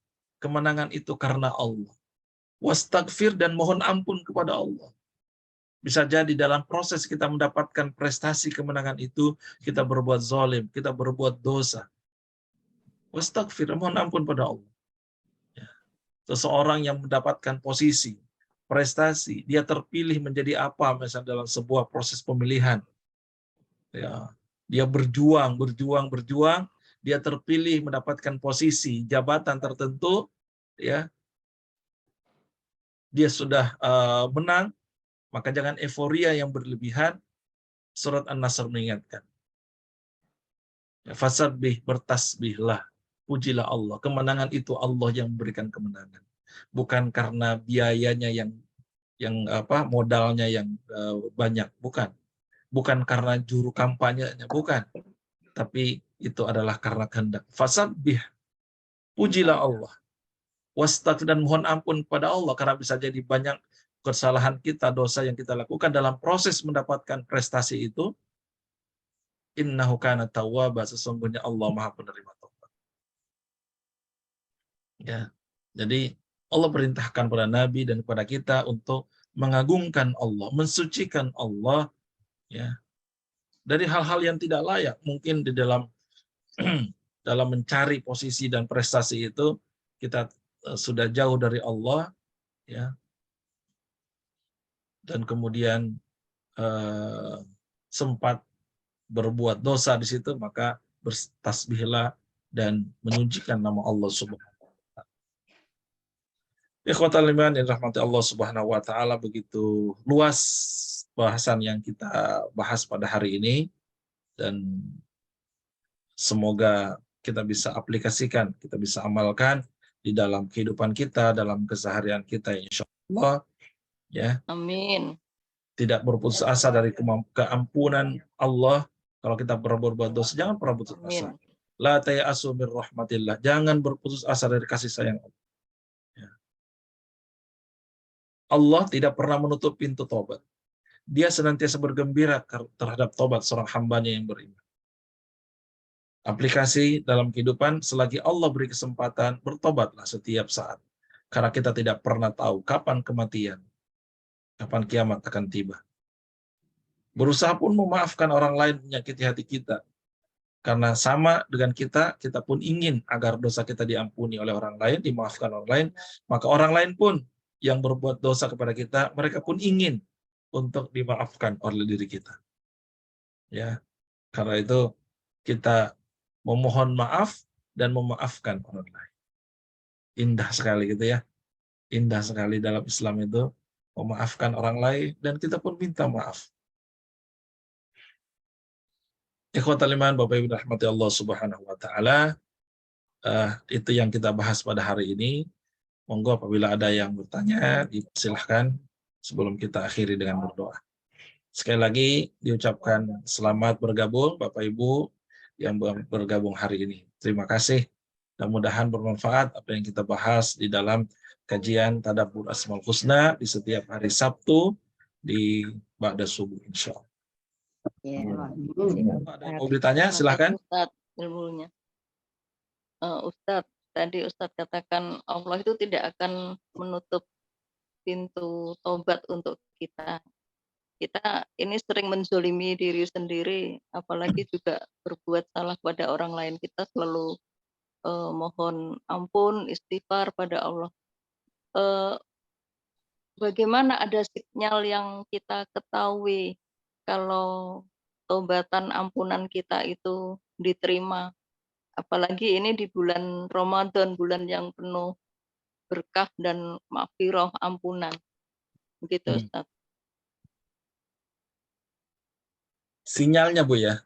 [SPEAKER 1] Kemenangan itu karena Allah. Wastaghfir, dan mohon ampun kepada Allah. Bisa jadi dalam proses kita mendapatkan prestasi kemenangan itu, kita berbuat zalim, kita berbuat dosa. Wastaghfir, mohon ampun pada Allah. Ya. Seseorang yang mendapatkan posisi, prestasi, dia terpilih menjadi apa misalnya dalam sebuah proses pemilihan. Ya. Dia berjuang, dia terpilih mendapatkan posisi, jabatan tertentu, ya. Dia sudah menang, maka jangan euforia yang berlebihan. Surat An-Nasr mengingatkan. Fasabbih, bertasbihlah, pujilah Allah. Kemenangan itu Allah yang memberikan kemenangan. Bukan karena biayanya yang modalnya yang banyak, bukan. Bukan karena juru kampanyenya, bukan. Tapi itu adalah karena kehendak. Fasabbih, pujilah Allah. Wastaghfir, dan mohon ampun kepada Allah, karena bisa jadi banyak kesalahan kita, dosa yang kita lakukan dalam proses mendapatkan prestasi itu. Innahu kana tawwaba, sesungguhnya Allah Maha Penerima taubat. Ya. Jadi Allah perintahkan pada Nabi dan kepada kita untuk mengagungkan Allah, mensucikan Allah, ya, dari hal-hal yang tidak layak. Mungkin di dalam dalam mencari posisi dan prestasi itu kita sudah jauh dari Allah, ya. Dan kemudian sempat berbuat dosa di situ, maka bertasbihlah dan menyucikan nama Allah Subhanahu wa Ta'ala. Ikhwatal iman yang rahmati Allah Subhanahu wa Ta'ala, begitu luas bahasan yang kita bahas pada hari ini, dan semoga kita bisa aplikasikan, kita bisa amalkan di dalam kehidupan kita, dalam keseharian kita, insya Allah. Ya,
[SPEAKER 3] Amin.
[SPEAKER 1] tidak berputus asa dari keampunan Allah. Kalau kita pernah berbuat dosa, jangan pernah putus asa.
[SPEAKER 3] Amin.
[SPEAKER 1] La ta'asu min rahmatillah. Jangan berputus asa dari kasih sayang Allah. Ya. Allah tidak pernah menutup pintu tobat. Dia senantiasa bergembira terhadap tobat seorang hambanya yang beriman. Aplikasi dalam kehidupan, selagi Allah beri kesempatan, bertobatlah setiap saat. Karena kita tidak pernah tahu kapan kematian, kapan kiamat akan tiba. Berusaha pun memaafkan orang lain menyakiti hati kita. Karena sama dengan kita pun ingin agar dosa kita diampuni oleh orang lain, dimaafkan orang lain. Maka orang lain pun yang berbuat dosa kepada kita, mereka pun ingin untuk dimaafkan oleh diri kita. Ya, karena itu kita memohon maaf dan memaafkan orang lain. Indah sekali gitu ya. Indah sekali dalam Islam itu memaafkan orang lain dan kita pun minta maaf. Ikhwatal iman, Bapak Ibu rahmati Allah Subhanahu wa Ta'ala, itu yang kita bahas pada hari ini. Monggo apabila ada yang bertanya, silahkan sebelum kita akhiri dengan berdoa. Sekali lagi diucapkan selamat bergabung Bapak Ibu yang bergabung hari ini. Terima kasih. Mudah-mudahan bermanfaat apa yang kita bahas di dalam kajian Tadabbur Asmaul Husna di setiap hari Sabtu di ba'da subuh insyaallah.
[SPEAKER 3] Ya.
[SPEAKER 1] Ada yang mau bertanya, silahkan.
[SPEAKER 3] Ustadz, ilmunya. Ustadz, tadi Ustadz katakan Allah itu tidak akan menutup pintu tobat untuk kita. Kita ini sering menzolimi diri sendiri, apalagi juga berbuat salah pada orang lain. Kita selalu mohon ampun, istighfar pada Allah. Bagaimana ada sinyal yang kita ketahui kalau tobatan ampunan kita itu diterima? Apalagi ini di bulan Ramadan, bulan yang penuh berkah dan maghfirah, ampunan. Begitu Ustaz.
[SPEAKER 1] Sinyalnya Bu ya?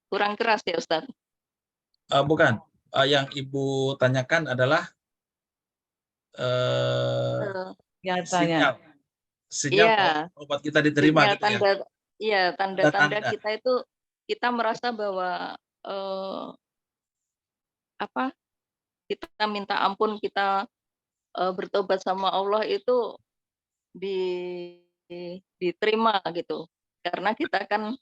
[SPEAKER 3] Kurang keras ya Ustaz?
[SPEAKER 1] Bukan. Yang Ibu tanyakan adalah sinyal. Sinyal
[SPEAKER 3] Iya,
[SPEAKER 1] obat kita diterima gitu ya.
[SPEAKER 3] Iya, tanda-tanda kita itu kita merasa bahwa kita minta ampun, kita bertobat sama Allah itu diterima gitu. Karena kita kan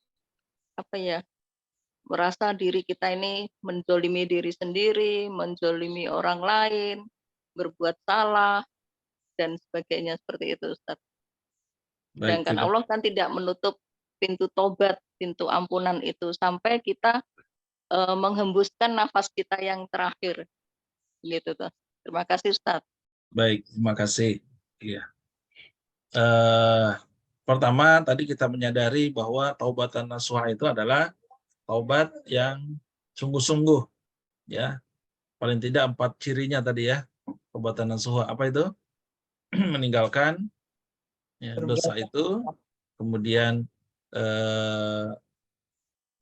[SPEAKER 3] merasa diri kita ini menzolimi diri sendiri, menzolimi orang lain, berbuat salah dan sebagainya seperti itu Ustaz. Sedangkan Allah kan tidak menutup pintu tobat, pintu ampunan itu sampai kita menghembuskan nafas kita yang terakhir. Gitu tuh. Terima kasih Ustaz.
[SPEAKER 1] Baik, terima kasih. Iya. Pertama tadi kita menyadari bahwa taubatan nasuha itu adalah taubat yang sungguh-sungguh, ya. Paling tidak 4 cirinya tadi ya. Taubatan nasuha apa itu? Meninggalkan ya, dosa itu, kemudian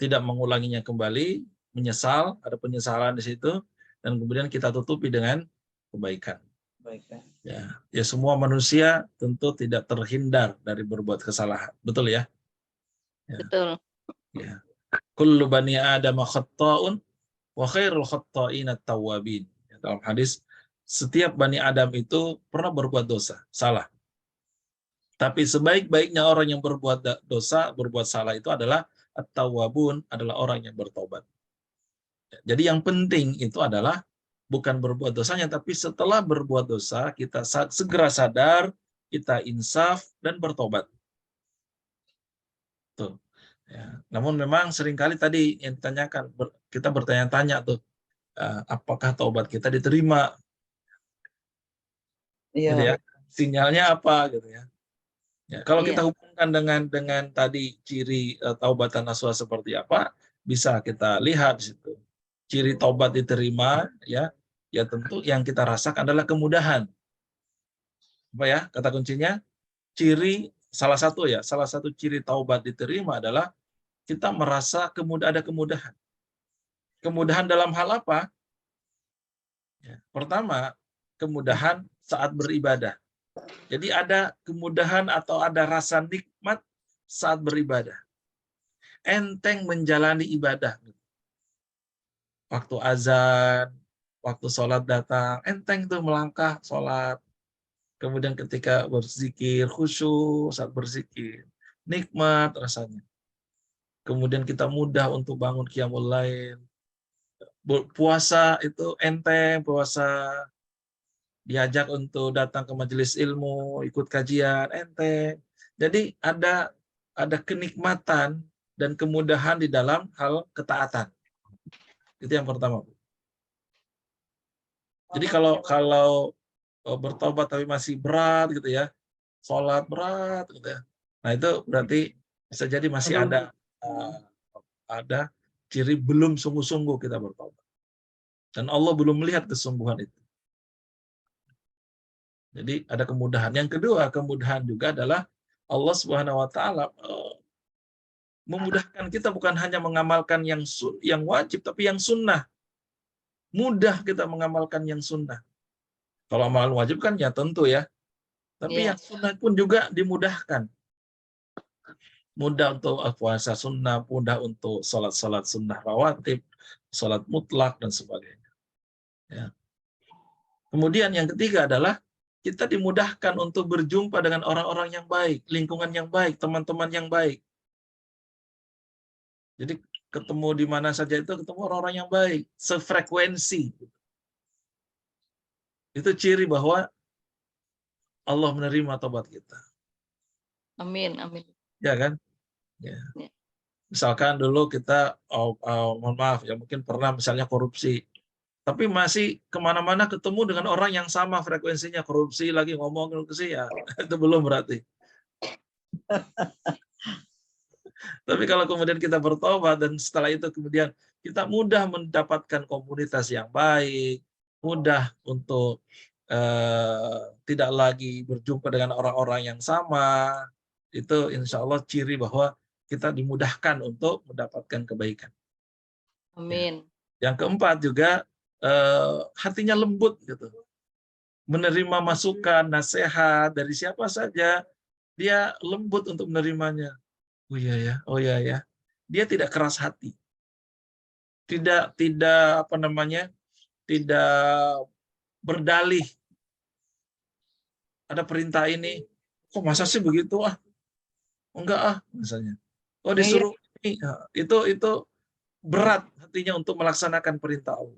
[SPEAKER 1] tidak mengulanginya kembali, menyesal, ada penyesalan di situ, dan kemudian kita tutupi dengan kebaikan. Ya, semua manusia tentu tidak terhindar dari berbuat kesalahan, betul ya?
[SPEAKER 3] Betul.
[SPEAKER 1] Ya. Kullu bani Adam khatta'un wa khairul khatta'in at-tawwabin. Dalam hadis, setiap bani Adam itu pernah berbuat dosa, salah. Tapi sebaik-baiknya orang yang berbuat dosa, berbuat salah itu adalah at-tawwabun, adalah orang yang bertobat. Jadi yang penting itu adalah bukan berbuat dosanya, tapi setelah berbuat dosa, kita segera sadar, kita insaf, dan bertobat. Tuh. Ya. Namun memang seringkali tadi yang ditanyakan, kita bertanya-tanya tuh, apakah taubat kita diterima?
[SPEAKER 2] Iya.
[SPEAKER 1] Gitu ya. Sinyalnya apa gitu ya. Ya, kalau kita hubungkan dengan tadi ciri taubatan nasuha seperti apa, bisa kita lihat di situ. ciri taubat diterima, ya tentu yang kita rasakan adalah kemudahan. Apa ya kata kuncinya? Salah satu ciri taubat diterima adalah kita merasa ada kemudahan. Kemudahan dalam hal apa? Ya, pertama, kemudahan saat beribadah. Jadi ada kemudahan atau ada rasa nikmat saat beribadah. Enteng menjalani ibadah. Waktu azan, waktu sholat datang, enteng tuh melangkah sholat. Kemudian ketika berzikir, khusyuk saat berzikir. Nikmat rasanya. Kemudian kita mudah untuk bangun qiyamul lail. Puasa itu enteng, puasa. Diajak untuk datang ke majelis ilmu, ikut kajian, enteng. Jadi ada kenikmatan dan kemudahan di dalam hal ketaatan. Itu yang pertama. Jadi kalau bertobat tapi masih berat gitu ya, sholat berat gitu ya. Nah itu berarti bisa jadi masih ada ciri belum sungguh-sungguh kita bertobat. Dan Allah belum melihat kesungguhan itu. Jadi ada kemudahan. Yang kedua, kemudahan juga adalah Allah Subhanahu wa taala memudahkan kita bukan hanya mengamalkan yang wajib tapi yang sunnah. Mudah kita mengamalkan yang sunnah. Kalau amalan wajib kan ya tentu ya. Tapi yang sunnah pun juga dimudahkan. Mudah untuk puasa sunnah, mudah untuk salat-salat sunnah rawatib, salat mutlak dan sebagainya. Ya. Kemudian yang ketiga adalah kita dimudahkan untuk berjumpa dengan orang-orang yang baik, lingkungan yang baik, teman-teman yang baik. Jadi ketemu di mana saja itu ketemu orang-orang yang baik, sefrekuensi. Itu ciri bahwa Allah menerima tobat kita.
[SPEAKER 3] Amin, amin.
[SPEAKER 1] Ya kan? Ya.
[SPEAKER 3] Ya.
[SPEAKER 1] Misalkan dulu kita, mohon maaf ya, mungkin pernah misalnya korupsi. Tapi masih kemana-mana ketemu dengan orang yang sama frekuensinya, korupsi lagi ngomong korupsi ya itu belum berarti. Tapi kalau kemudian kita bertobat dan setelah itu kemudian kita mudah mendapatkan komunitas yang baik, mudah untuk tidak lagi berjumpa dengan orang-orang yang sama, itu insya Allah ciri bahwa kita dimudahkan untuk mendapatkan kebaikan.
[SPEAKER 3] Amin.
[SPEAKER 1] Yang keempat juga hatinya lembut gitu. Menerima masukan, nasihat dari siapa saja, dia lembut untuk menerimanya. Oh iya ya, oh iya ya. Dia tidak keras hati. Tidak apa namanya? Tidak berdalih. Ada perintah ini, kok masa sih begitu ah? Enggak misalnya. Oh disuruh ini, itu berat hatinya untuk melaksanakan perintah Allah.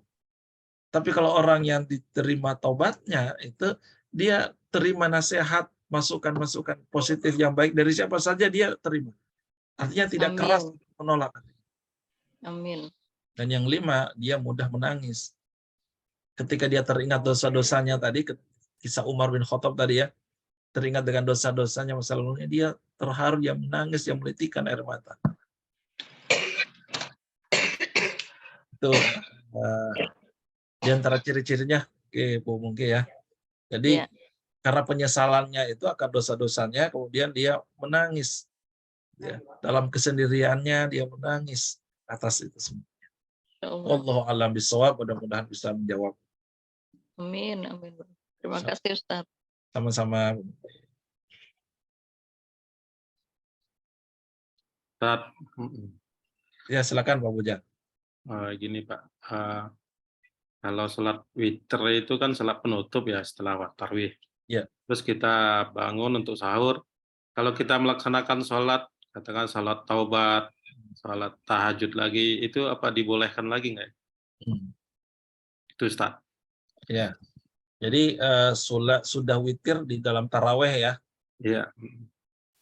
[SPEAKER 1] Tapi kalau orang yang diterima taubatnya, itu dia terima nasihat, masukan-masukan positif yang baik dari siapa saja dia terima. Artinya tidak keras menolak.
[SPEAKER 3] Amin.
[SPEAKER 1] Dan yang 5, dia mudah menangis. Ketika dia teringat dosa-dosanya tadi, kisah Umar bin Khattab tadi ya, teringat dengan dosa-dosanya masa lalunya, dia terharu, dia menangis, dia menitikkan air mata. Itu di antara ciri-cirinya, Bu Mungki ya. Jadi karena penyesalannya itu akan dosa-dosanya, kemudian dia menangis. Ya, dalam kesendiriannya dia menangis atas itu semua. Wallahu a'lam bishawab, mudah-mudahan bisa menjawab.
[SPEAKER 3] Amin, amin. Terima kasih Ustaz.
[SPEAKER 1] Sama-sama.
[SPEAKER 4] Ustaz.
[SPEAKER 1] Ya, silakan Pak Bujang.
[SPEAKER 4] Gini Pak, kalau sholat witir itu kan sholat penutup ya setelah tarawih.
[SPEAKER 1] Ya.
[SPEAKER 4] Terus kita bangun untuk sahur. Kalau kita melaksanakan sholat, katakan sholat taubat, sholat tahajud lagi, itu apa dibolehkan lagi nggak? Itu Ustaz.
[SPEAKER 1] Ya. Jadi sudah witir di dalam taraweh ya.
[SPEAKER 4] Iya.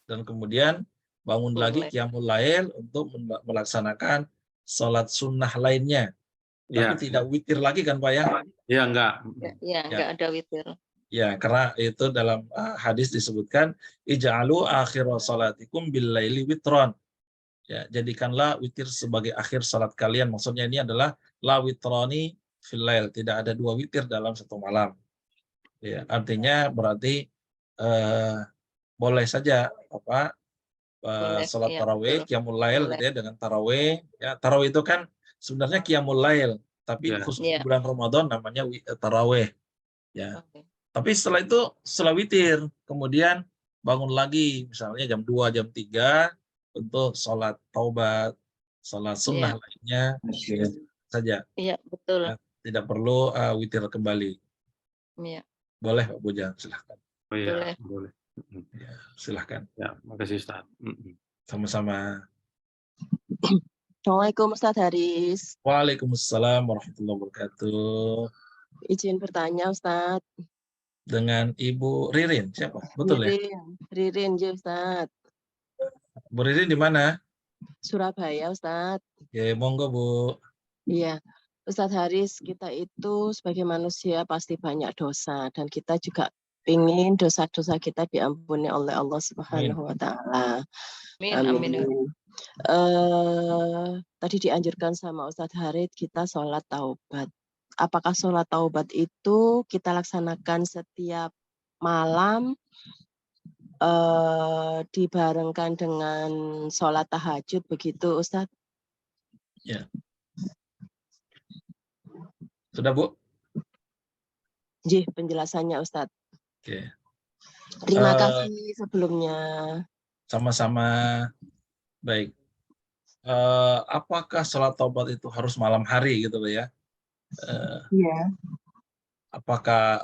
[SPEAKER 1] Dan kemudian bangun lagi qiyamul lail untuk melaksanakan sholat sunnah lainnya. Tapi tidak witir lagi kan Pak ya?
[SPEAKER 4] Iya, enggak.
[SPEAKER 3] Iya, enggak ada witir.
[SPEAKER 1] Ya, karena itu dalam hadis disebutkan ij'alu akhira sholatikum bil laili witron. Ya, jadikanlah witir sebagai akhir salat kalian. Maksudnya ini adalah la witrani fil lail, tidak ada 2 witir dalam satu malam. Ya, artinya berarti boleh saja
[SPEAKER 3] Boleh,
[SPEAKER 1] salat
[SPEAKER 3] iya,
[SPEAKER 1] tarawih,
[SPEAKER 3] betul.
[SPEAKER 1] qiyamul lail
[SPEAKER 3] Boleh.
[SPEAKER 1] gitu ya, dengan tarawih. Ya, tarawih itu kan sebenarnya qiyamul lail, tapi
[SPEAKER 4] Ya.
[SPEAKER 1] khusus di
[SPEAKER 3] Iya.
[SPEAKER 1] bulan Ramadan namanya tarawih. Ya.
[SPEAKER 3] Oke.
[SPEAKER 1] Tapi setelah itu setelah witir, kemudian bangun lagi misalnya jam 2, jam 3 untuk sholat taubat, sholat sunnah lainnya saja.
[SPEAKER 3] Iya, betul.
[SPEAKER 1] Ya, tidak perlu witir kembali.
[SPEAKER 3] Iya.
[SPEAKER 1] Boleh Pak Bujang, silahkan.
[SPEAKER 4] Oh iya,
[SPEAKER 3] Boleh.
[SPEAKER 4] boleh.
[SPEAKER 1] Ya, silahkan.
[SPEAKER 4] Ya, makasih Ustaz.
[SPEAKER 1] Sama-sama.
[SPEAKER 5] Assalamualaikum Ustaz Haris.
[SPEAKER 1] Waalaikumsalam warahmatullahi wabarakatuh.
[SPEAKER 5] Izin bertanya Ustaz.
[SPEAKER 1] Dengan Ibu Ririn, siapa? Betul ya?
[SPEAKER 5] Ririn ya Ustaz.
[SPEAKER 1] Bu Ririn di mana?
[SPEAKER 5] Surabaya Ustaz.
[SPEAKER 1] Ya, monggo Bu.
[SPEAKER 5] Iya. Ustaz Haris, kita itu sebagai manusia pasti banyak dosa dan kita juga ingin dosa-dosa kita diampuni oleh Allah Subhanahu wa taala.
[SPEAKER 3] Amin.
[SPEAKER 5] Tadi dianjurkan sama Ustaz Haris kita sholat taubat. Apakah sholat taubat itu kita laksanakan setiap malam dibarengkan dengan sholat tahajud begitu Ustaz?
[SPEAKER 1] Ya. Sudah Bu?
[SPEAKER 5] Jih, penjelasannya Ustaz.
[SPEAKER 1] Oke.
[SPEAKER 5] Terima kasih sebelumnya.
[SPEAKER 1] Sama-sama. Baik. Apakah sholat taubat itu harus malam hari gitu ya?
[SPEAKER 5] Iya.
[SPEAKER 1] Apakah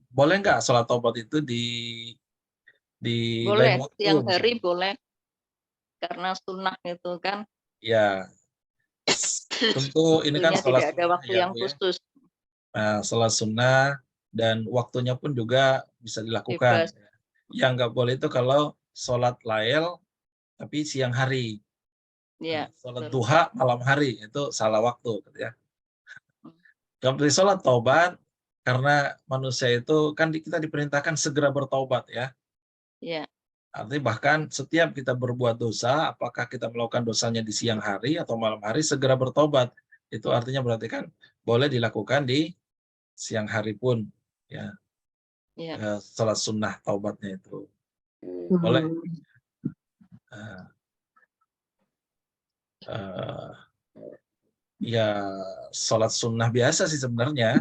[SPEAKER 1] boleh nggak sholat taubat itu di
[SPEAKER 3] Boleh,
[SPEAKER 1] lain waktu?
[SPEAKER 3] siang hari boleh. Karena sunnah itu kan.
[SPEAKER 1] Ya. Tentu ini kan sholat
[SPEAKER 3] tidak ada waktu
[SPEAKER 1] ya,
[SPEAKER 3] yang
[SPEAKER 1] Bu, ya.
[SPEAKER 3] khusus.
[SPEAKER 1] Nah, sholat sunnah dan waktunya pun juga bisa dilakukan.
[SPEAKER 3] Bebas.
[SPEAKER 1] Yang nggak boleh itu kalau sholat lail tapi siang hari.
[SPEAKER 3] Ya,
[SPEAKER 1] Sholat duha malam hari itu salah waktu, ya. Kalau sholat taubat, karena manusia itu kan kita diperintahkan segera bertaubat, ya.
[SPEAKER 3] Ya.
[SPEAKER 1] Artinya bahkan setiap kita berbuat dosa, apakah kita melakukan dosanya di siang hari atau malam hari, segera bertobat. Itu artinya berarti kan boleh dilakukan di siang hari pun, ya.
[SPEAKER 3] Ya.
[SPEAKER 1] Salat sunnah taubatnya itu boleh. Ya salat sunnah biasa sih sebenarnya.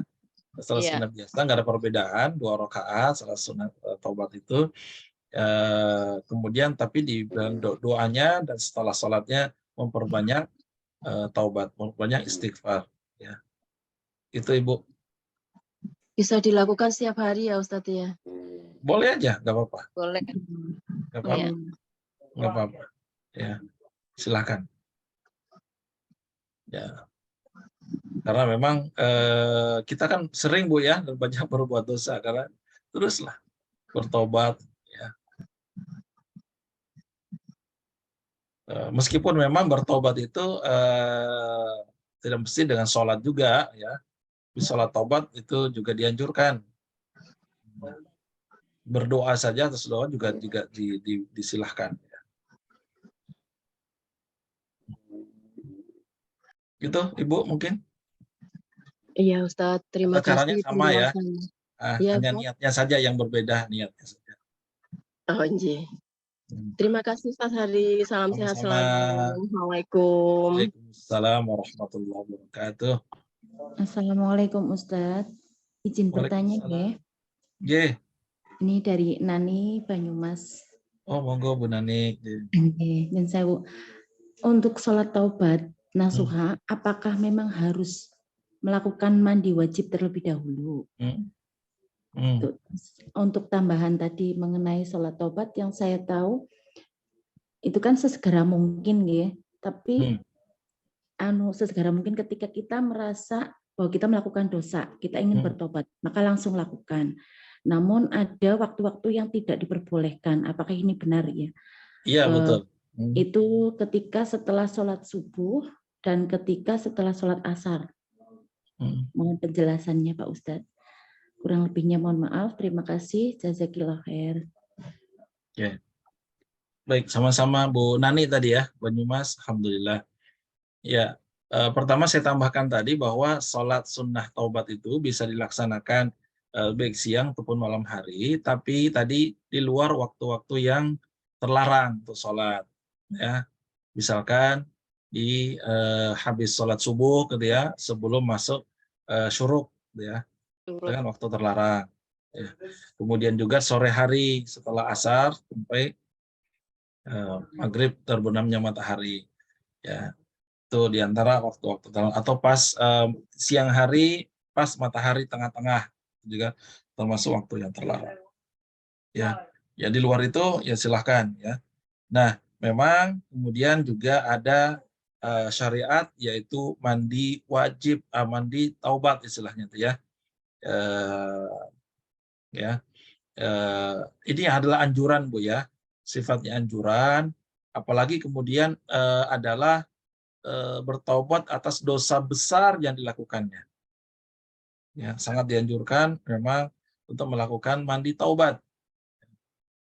[SPEAKER 1] Salat sunnah biasa, nggak ada perbedaan, 2 rakaat salat sunnah taubat itu. Kemudian tapi di doanya dan setelah salatnya memperbanyak taubat, memperbanyak istighfar, ya. Itu Ibu.
[SPEAKER 5] Bisa dilakukan setiap hari ya Ustadz ya?
[SPEAKER 1] Boleh aja, nggak apa-apa.
[SPEAKER 3] Boleh.
[SPEAKER 1] Nggak apa-apa. Nggak apa-apa. Ya, silakan. Ya. Karena memang kita kan sering Bu ya banyak berbuat dosa, karena teruslah bertobat, ya. Meskipun memang bertobat itu tidak mesti dengan sholat juga, ya. Sholat tobat itu juga dianjurkan. Berdoa saja atas doa juga disilahkan. Gitu Ibu mungkin?
[SPEAKER 5] Iya Ustadz, terima kasih.
[SPEAKER 1] Caranya sama ya.
[SPEAKER 5] Ya,
[SPEAKER 1] hanya niatnya saja yang berbeda, niatnya saja.
[SPEAKER 5] Oh iya. Terima kasih Ustadz Hari. Salam sehat
[SPEAKER 1] Sama-sama.
[SPEAKER 5] selalu. Assalamualaikum.
[SPEAKER 1] Waalaikumsalam warahmatullahi wabarakatuh.
[SPEAKER 6] Assalamualaikum Ustadz. Izin bertanya ya. Ini dari Nani Banyumas.
[SPEAKER 1] Oh monggo Bu Nani.
[SPEAKER 6] Dan saya untuk sholat taubat nasuha, apakah memang harus melakukan mandi wajib terlebih dahulu? Untuk tambahan tadi mengenai sholat taubat yang saya tahu itu kan sesegera mungkin ya, tapi sesegera mungkin ketika kita merasa bahwa kita melakukan dosa, kita ingin bertobat, maka langsung lakukan. Namun ada waktu-waktu yang tidak diperbolehkan. Apakah ini benar ya?
[SPEAKER 1] Iya betul.
[SPEAKER 6] Itu ketika setelah sholat subuh dan ketika setelah sholat asar. Mohon penjelasannya Pak Ustadz. Kurang lebihnya mohon maaf. Terima kasih. Jazakillah khair.
[SPEAKER 1] Baik, sama-sama Bu Nani tadi ya, Banyumas, alhamdulillah. Ya, pertama saya tambahkan tadi bahwa sholat sunnah taubat itu bisa dilaksanakan baik siang ataupun malam hari, tapi tadi di luar waktu-waktu yang terlarang untuk sholat. Ya, misalkan di habis sholat subuh gitu ya, sebelum masuk syuruk gitu ya, itu kan waktu terlarang. Ya. Kemudian juga sore hari setelah asar sampai maghrib terbenamnya matahari. Ya, itu diantara waktu-waktu terlarang. Atau pas siang hari, pas matahari tengah-tengah juga termasuk waktu yang terlarang. Ya, ya di luar itu ya silahkan ya. Nah, memang kemudian juga ada syariat yaitu mandi wajib, mandi taubat istilahnya itu ya. Ya, ini adalah anjuran Bu ya, sifatnya anjuran, apalagi kemudian adalah bertaubat atas dosa besar yang dilakukannya. Ya, sangat dianjurkan memang untuk melakukan mandi taubat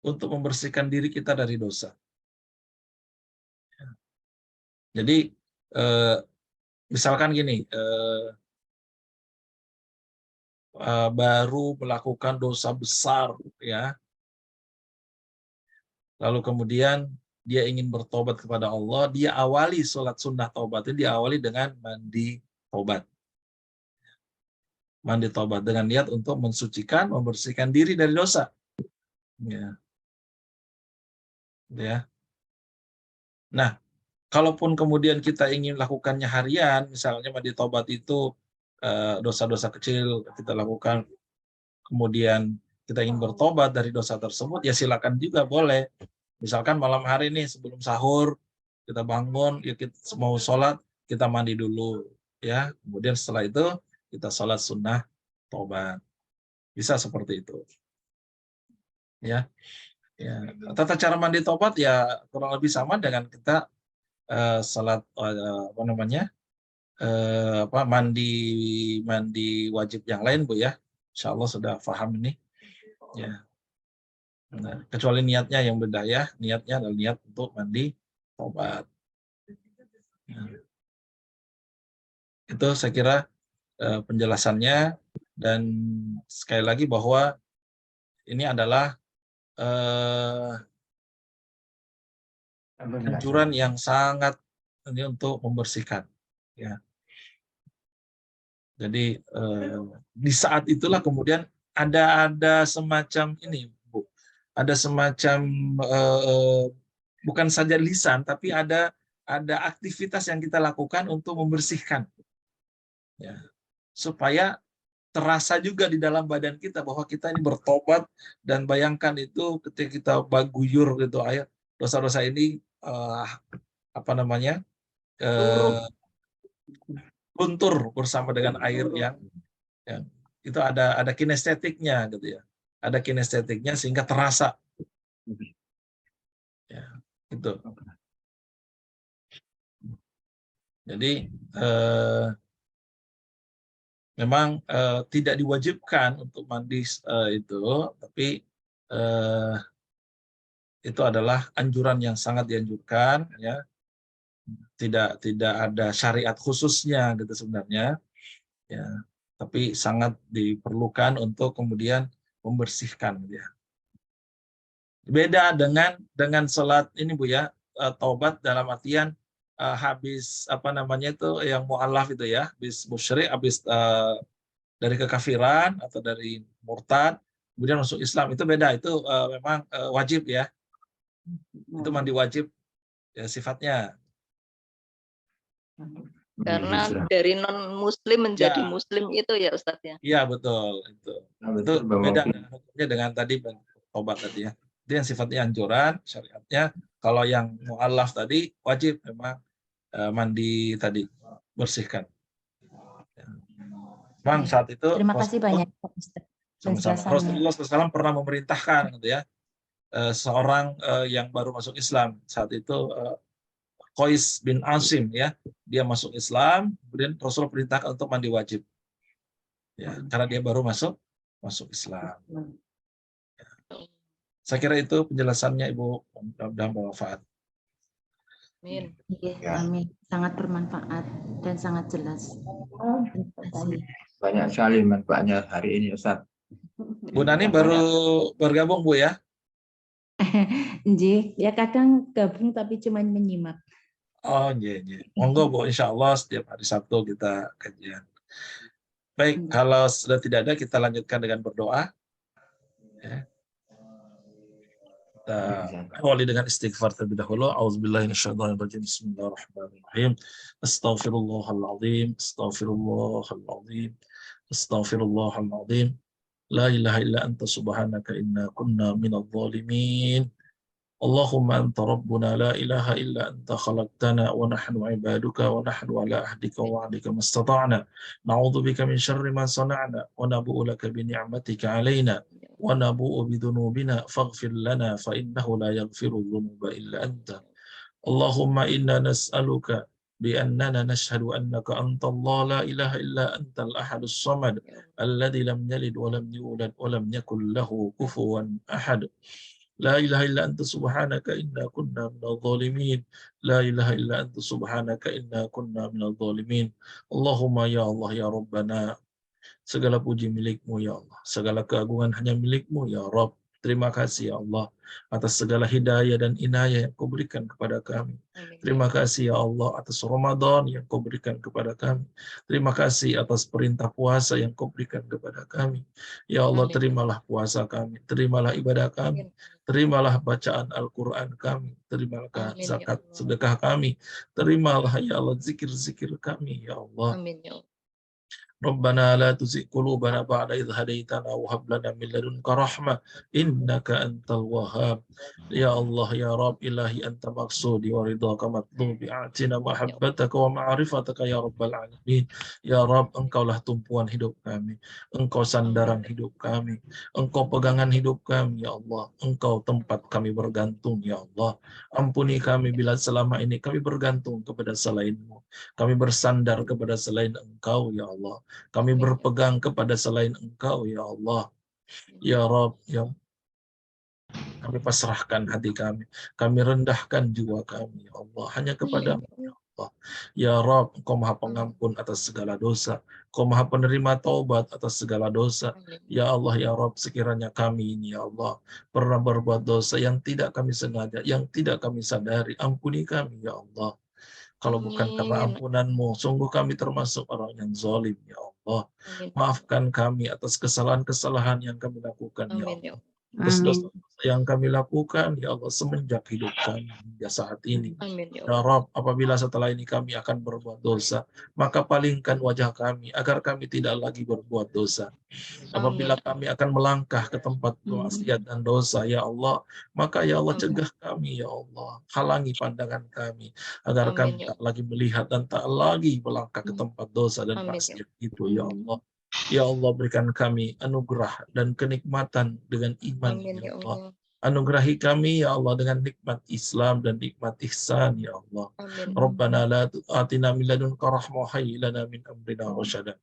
[SPEAKER 1] untuk membersihkan diri kita dari dosa. Jadi misalkan gini, baru melakukan dosa besar ya, lalu kemudian dia ingin bertobat kepada Allah, dia awali sholat sunnah taubat itu diawali dengan mandi taubat. Mandi taubat dengan niat untuk mensucikan, membersihkan diri dari dosa. Ya. Ya. Nah, kalaupun kemudian kita ingin lakukannya harian, misalnya mandi taubat itu dosa-dosa kecil kita lakukan, kemudian kita ingin bertobat dari dosa tersebut, ya silakan juga boleh. Misalkan malam hari nih sebelum sahur kita bangun, ya kita mau sholat, kita mandi dulu, ya. Kemudian setelah itu kita sholat sunnah taubat. Bisa seperti itu, ya. Ya. Tata cara mandi taubat ya kurang lebih sama dengan kita sholat apa namanya mandi wajib yang lain Bu ya. Insya Allah sudah paham ini. Ya. Nah, kecuali niatnya yang beda ya, niatnya adalah niat untuk mandi taubat. Nah, itu saya kira penjelasannya, dan sekali lagi bahwa ini adalah anjuran yang sangat ini untuk membersihkan. Ya. Jadi di saat itulah kemudian ada semacam ini Bu, ada semacam bukan saja lisan, tapi ada aktivitas yang kita lakukan untuk membersihkan, ya, supaya terasa juga di dalam badan kita bahwa kita ini bertobat. Dan bayangkan itu ketika kita baguyur gitu, air dosa-dosa ini apa namanya luntur bersama dengan air yang itu ada kinestetiknya gitu ya, ada kinestetiknya sehingga terasa. Ya, itu. Jadi memang tidak diwajibkan untuk mandi itu, tapi itu adalah anjuran yang sangat dianjurkan, ya. Tidak ada syariat khususnya gitu sebenarnya, ya. Tapi sangat diperlukan untuk kemudian membersihkan, ya. Beda dengan sholat ini Bu ya, taubat dalam artian habis apa namanya itu yang mu'alaf itu ya, habis musyrik, habis dari kekafiran atau dari murtad kemudian masuk Islam, itu beda, itu memang wajib ya, itu mandi wajib ya sifatnya.
[SPEAKER 3] Karena dari non muslim menjadi muslim itu ya Ustadz ya.
[SPEAKER 1] Iya betul, itu beda hukumnya dengan tadi taubat tadi ya. Itu yang sifatnya anjuran syariatnya. Kalau yang mu'alaf tadi wajib memang mandi tadi, bersihkan. Memang saat itu
[SPEAKER 6] Terima kasih banyak
[SPEAKER 1] Rasulullah SAW pernah memerintahkan gitu ya, seorang yang baru masuk Islam saat itu, Qais bin Asim ya, dia masuk Islam, kemudian Rasul perintahkan untuk mandi wajib, ya, karena dia baru masuk Islam. Saya kira itu penjelasannya Ibu, mudah-mudahan bermanfaat.
[SPEAKER 3] Amin.
[SPEAKER 2] Ya.
[SPEAKER 6] Amin. Sangat bermanfaat dan sangat jelas. Terima kasih.
[SPEAKER 2] Banyak sekali manfaatnya hari ini Ustaz.
[SPEAKER 1] Bu Nani baru bergabung Bu ya?
[SPEAKER 6] Nggih, ya kadang gabung tapi cuma menyimak.
[SPEAKER 1] Oh iya, iya. Monggo Bu, insya Allah setiap hari Sabtu kita kajian. Baik, kalau sudah tidak ada kita lanjutkan dengan berdoa. Ya. Kita awali dengan istighfar terlebih dahulu. Auzubillahi minasyaitonirrajim. Bismillahirrahmanirrahim. Astaghfirullahaladzim. Astaghfirullahaladzim. Astaghfirullahaladzim. La ilaha illa anta subhanaka inna kunna minadh dhalimin. Allahumma anta rabbuna la ilaha illa anta khalaqtana wa nahnu ibaduka wa nahnu ala ahdika wa wa'dika mastata'na na'udzu bika min syarri ma sana'na wa nabu'u laka bi ni'matika 'alaina wa nabu'u bi dhunubina faghfir lana fa innahu la yaghfiru dhunuba illa anta. Allahumma inna nas'aluka bi annana nashhadu annaka anta Allah la ilaha illa anta al-ahadus samad alladhi lam yalid wa lam yulad wa lam yakul lahu kufuwan ahad. La ilaha illa anta subhanaka inna kunna minadh dhalimin. La ilaha illa anta subhanaka inna kunna minadh dhalimin. Allahumma ya Allah ya Rabbana, segala puji milikmu ya Allah, segala keagungan hanya milikmu ya Rabb. Terima kasih ya Allah atas segala hidayah dan inayah yang kau berikan kepada kami. Terima kasih ya Allah atas Ramadan yang kau berikan kepada kami. Terima kasih atas perintah puasa yang kau berikan kepada kami. Ya Allah, terimalah puasa kami, terimalah ibadah kami, terimalah bacaan Al-Quran kami, terimalah zakat sedekah kami, terimalah ya Allah zikir-zikir kami ya Allah.
[SPEAKER 3] Amin ya Allah.
[SPEAKER 1] Rabbana la tuzigh qulubana ba'da idh hadaitana wa hab lana min ladunka rahmah innaka antal wahhab. Ya Allah ya Rabb ilahi anta maqsudi wa ridhaka matlubi a'tina mahabbataka wa ma'rifataka ya rabbal alamin. Ya Rabb, engkaulah tumpuan hidup kami, engkau sandaran hidup kami, engkau pegangan hidup kami ya Allah, engkau tempat kami bergantung ya Allah. Ampuni kami bila selama ini kami bergantung kepada selainmu, kami bersandar kepada selain engkau ya Allah. Kami berpegang kepada selain engkau ya Allah. Ya Rabb, ya kami pasrahkan hati kami rendahkan jiwa kami ya Allah, hanya kepadamu ya Allah. Ya Rabb, engkau maha pengampun atas segala dosa, engkau maha penerima taubat atas segala dosa. Ya Allah ya Rabb, sekiranya kami ini ya Allah pernah berbuat dosa yang tidak kami sengaja, yang tidak kami sadari, ampuni kami ya Allah. Kalau bukan karena ampunan-Mu, sungguh kami termasuk orang yang zalim, ya Allah. Maafkan kami atas kesalahan-kesalahan yang kami lakukan, ya Allah. Atas dosa yang kami lakukan, ya Allah, semenjak hidup kami hingga saat ini. Ya Rabb, apabila setelah ini kami akan berbuat dosa, maka palingkan wajah kami agar kami tidak lagi berbuat dosa. Apabila kami akan melangkah ke tempat maksiat dan dosa, ya Allah, maka ya Allah cegah kami, ya Allah. Halangi pandangan kami agar kami tak lagi melihat dan tak lagi melangkah ke tempat dosa dan maksiat itu, ya Allah. Ya Allah, berikan kami anugerah dan kenikmatan dengan iman, ya Allah. Anugerahi kami ya Allah dengan nikmat Islam dan nikmat ihsan ya Allah. Rabbana la atina min ladunka rahmah wa hayyi lana min amrina rasyada.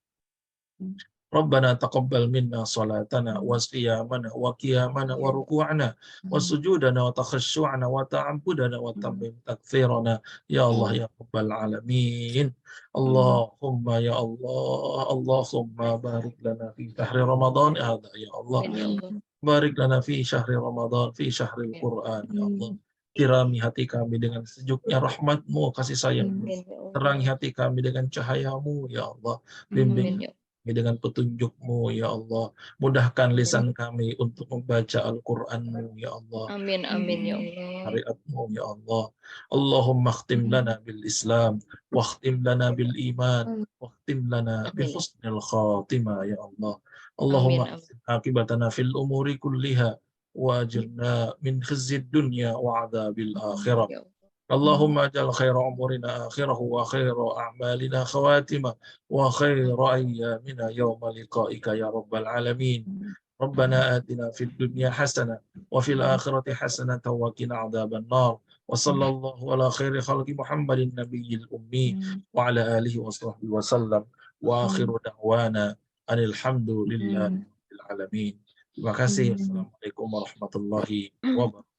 [SPEAKER 1] Rabbana taqabbal minna salatana wa siyamana wa qiyamana wa ruku'ana wa sujudana wa takhasyu'ana wa ta'abbudana wa tammim takfirana ya Allah ya rabbal alamin. Allahumma ya Allah, Allahumma barik lana fi shahri Ramadan hadha ya Allah. Barik lana fi syahri Ramadan, fi syahril Quran, ya Allah. Kirami hati kami dengan sejuknya rahmat-Mu, kasih sayang-Mu. Terangi hati kami dengan cahaya-Mu, ya Allah. Bimbing kami dengan petunjuk-Mu, ya Allah. Mudahkan lisan kami untuk membaca Al-Quran-Mu, ya Allah.
[SPEAKER 3] Amin, amin, ya Allah.
[SPEAKER 1] Syariat-Mu, ya Allah. Allahumma khtim lana bil Islam, wa khtim lana bil iman, wa khtim lana bi husnil khatimah, ya Allah. Allahumma akibatana fil umuri kulliha wajirna min khizyid dunya wa adzabil akhirah. Allahumma ajal khaira umurina akhirahu wa khaira a'malina khawatimah wa khaira ayyamina yawma liqa'ika ya rabbal alamin. Rabbana atina fid dunya hasanah wa fil akhirati hasanah wa qina adzaban nar. Wa sallallahu ala khairi khalqi Muhammadin nabiyil ummi wa ala alihi wa sahbihi wa sallam. Wa akhiru da'wana alhamdulillahil alamin. Terima kasih. Assalamualaikum warahmatullahi wabarakatuh.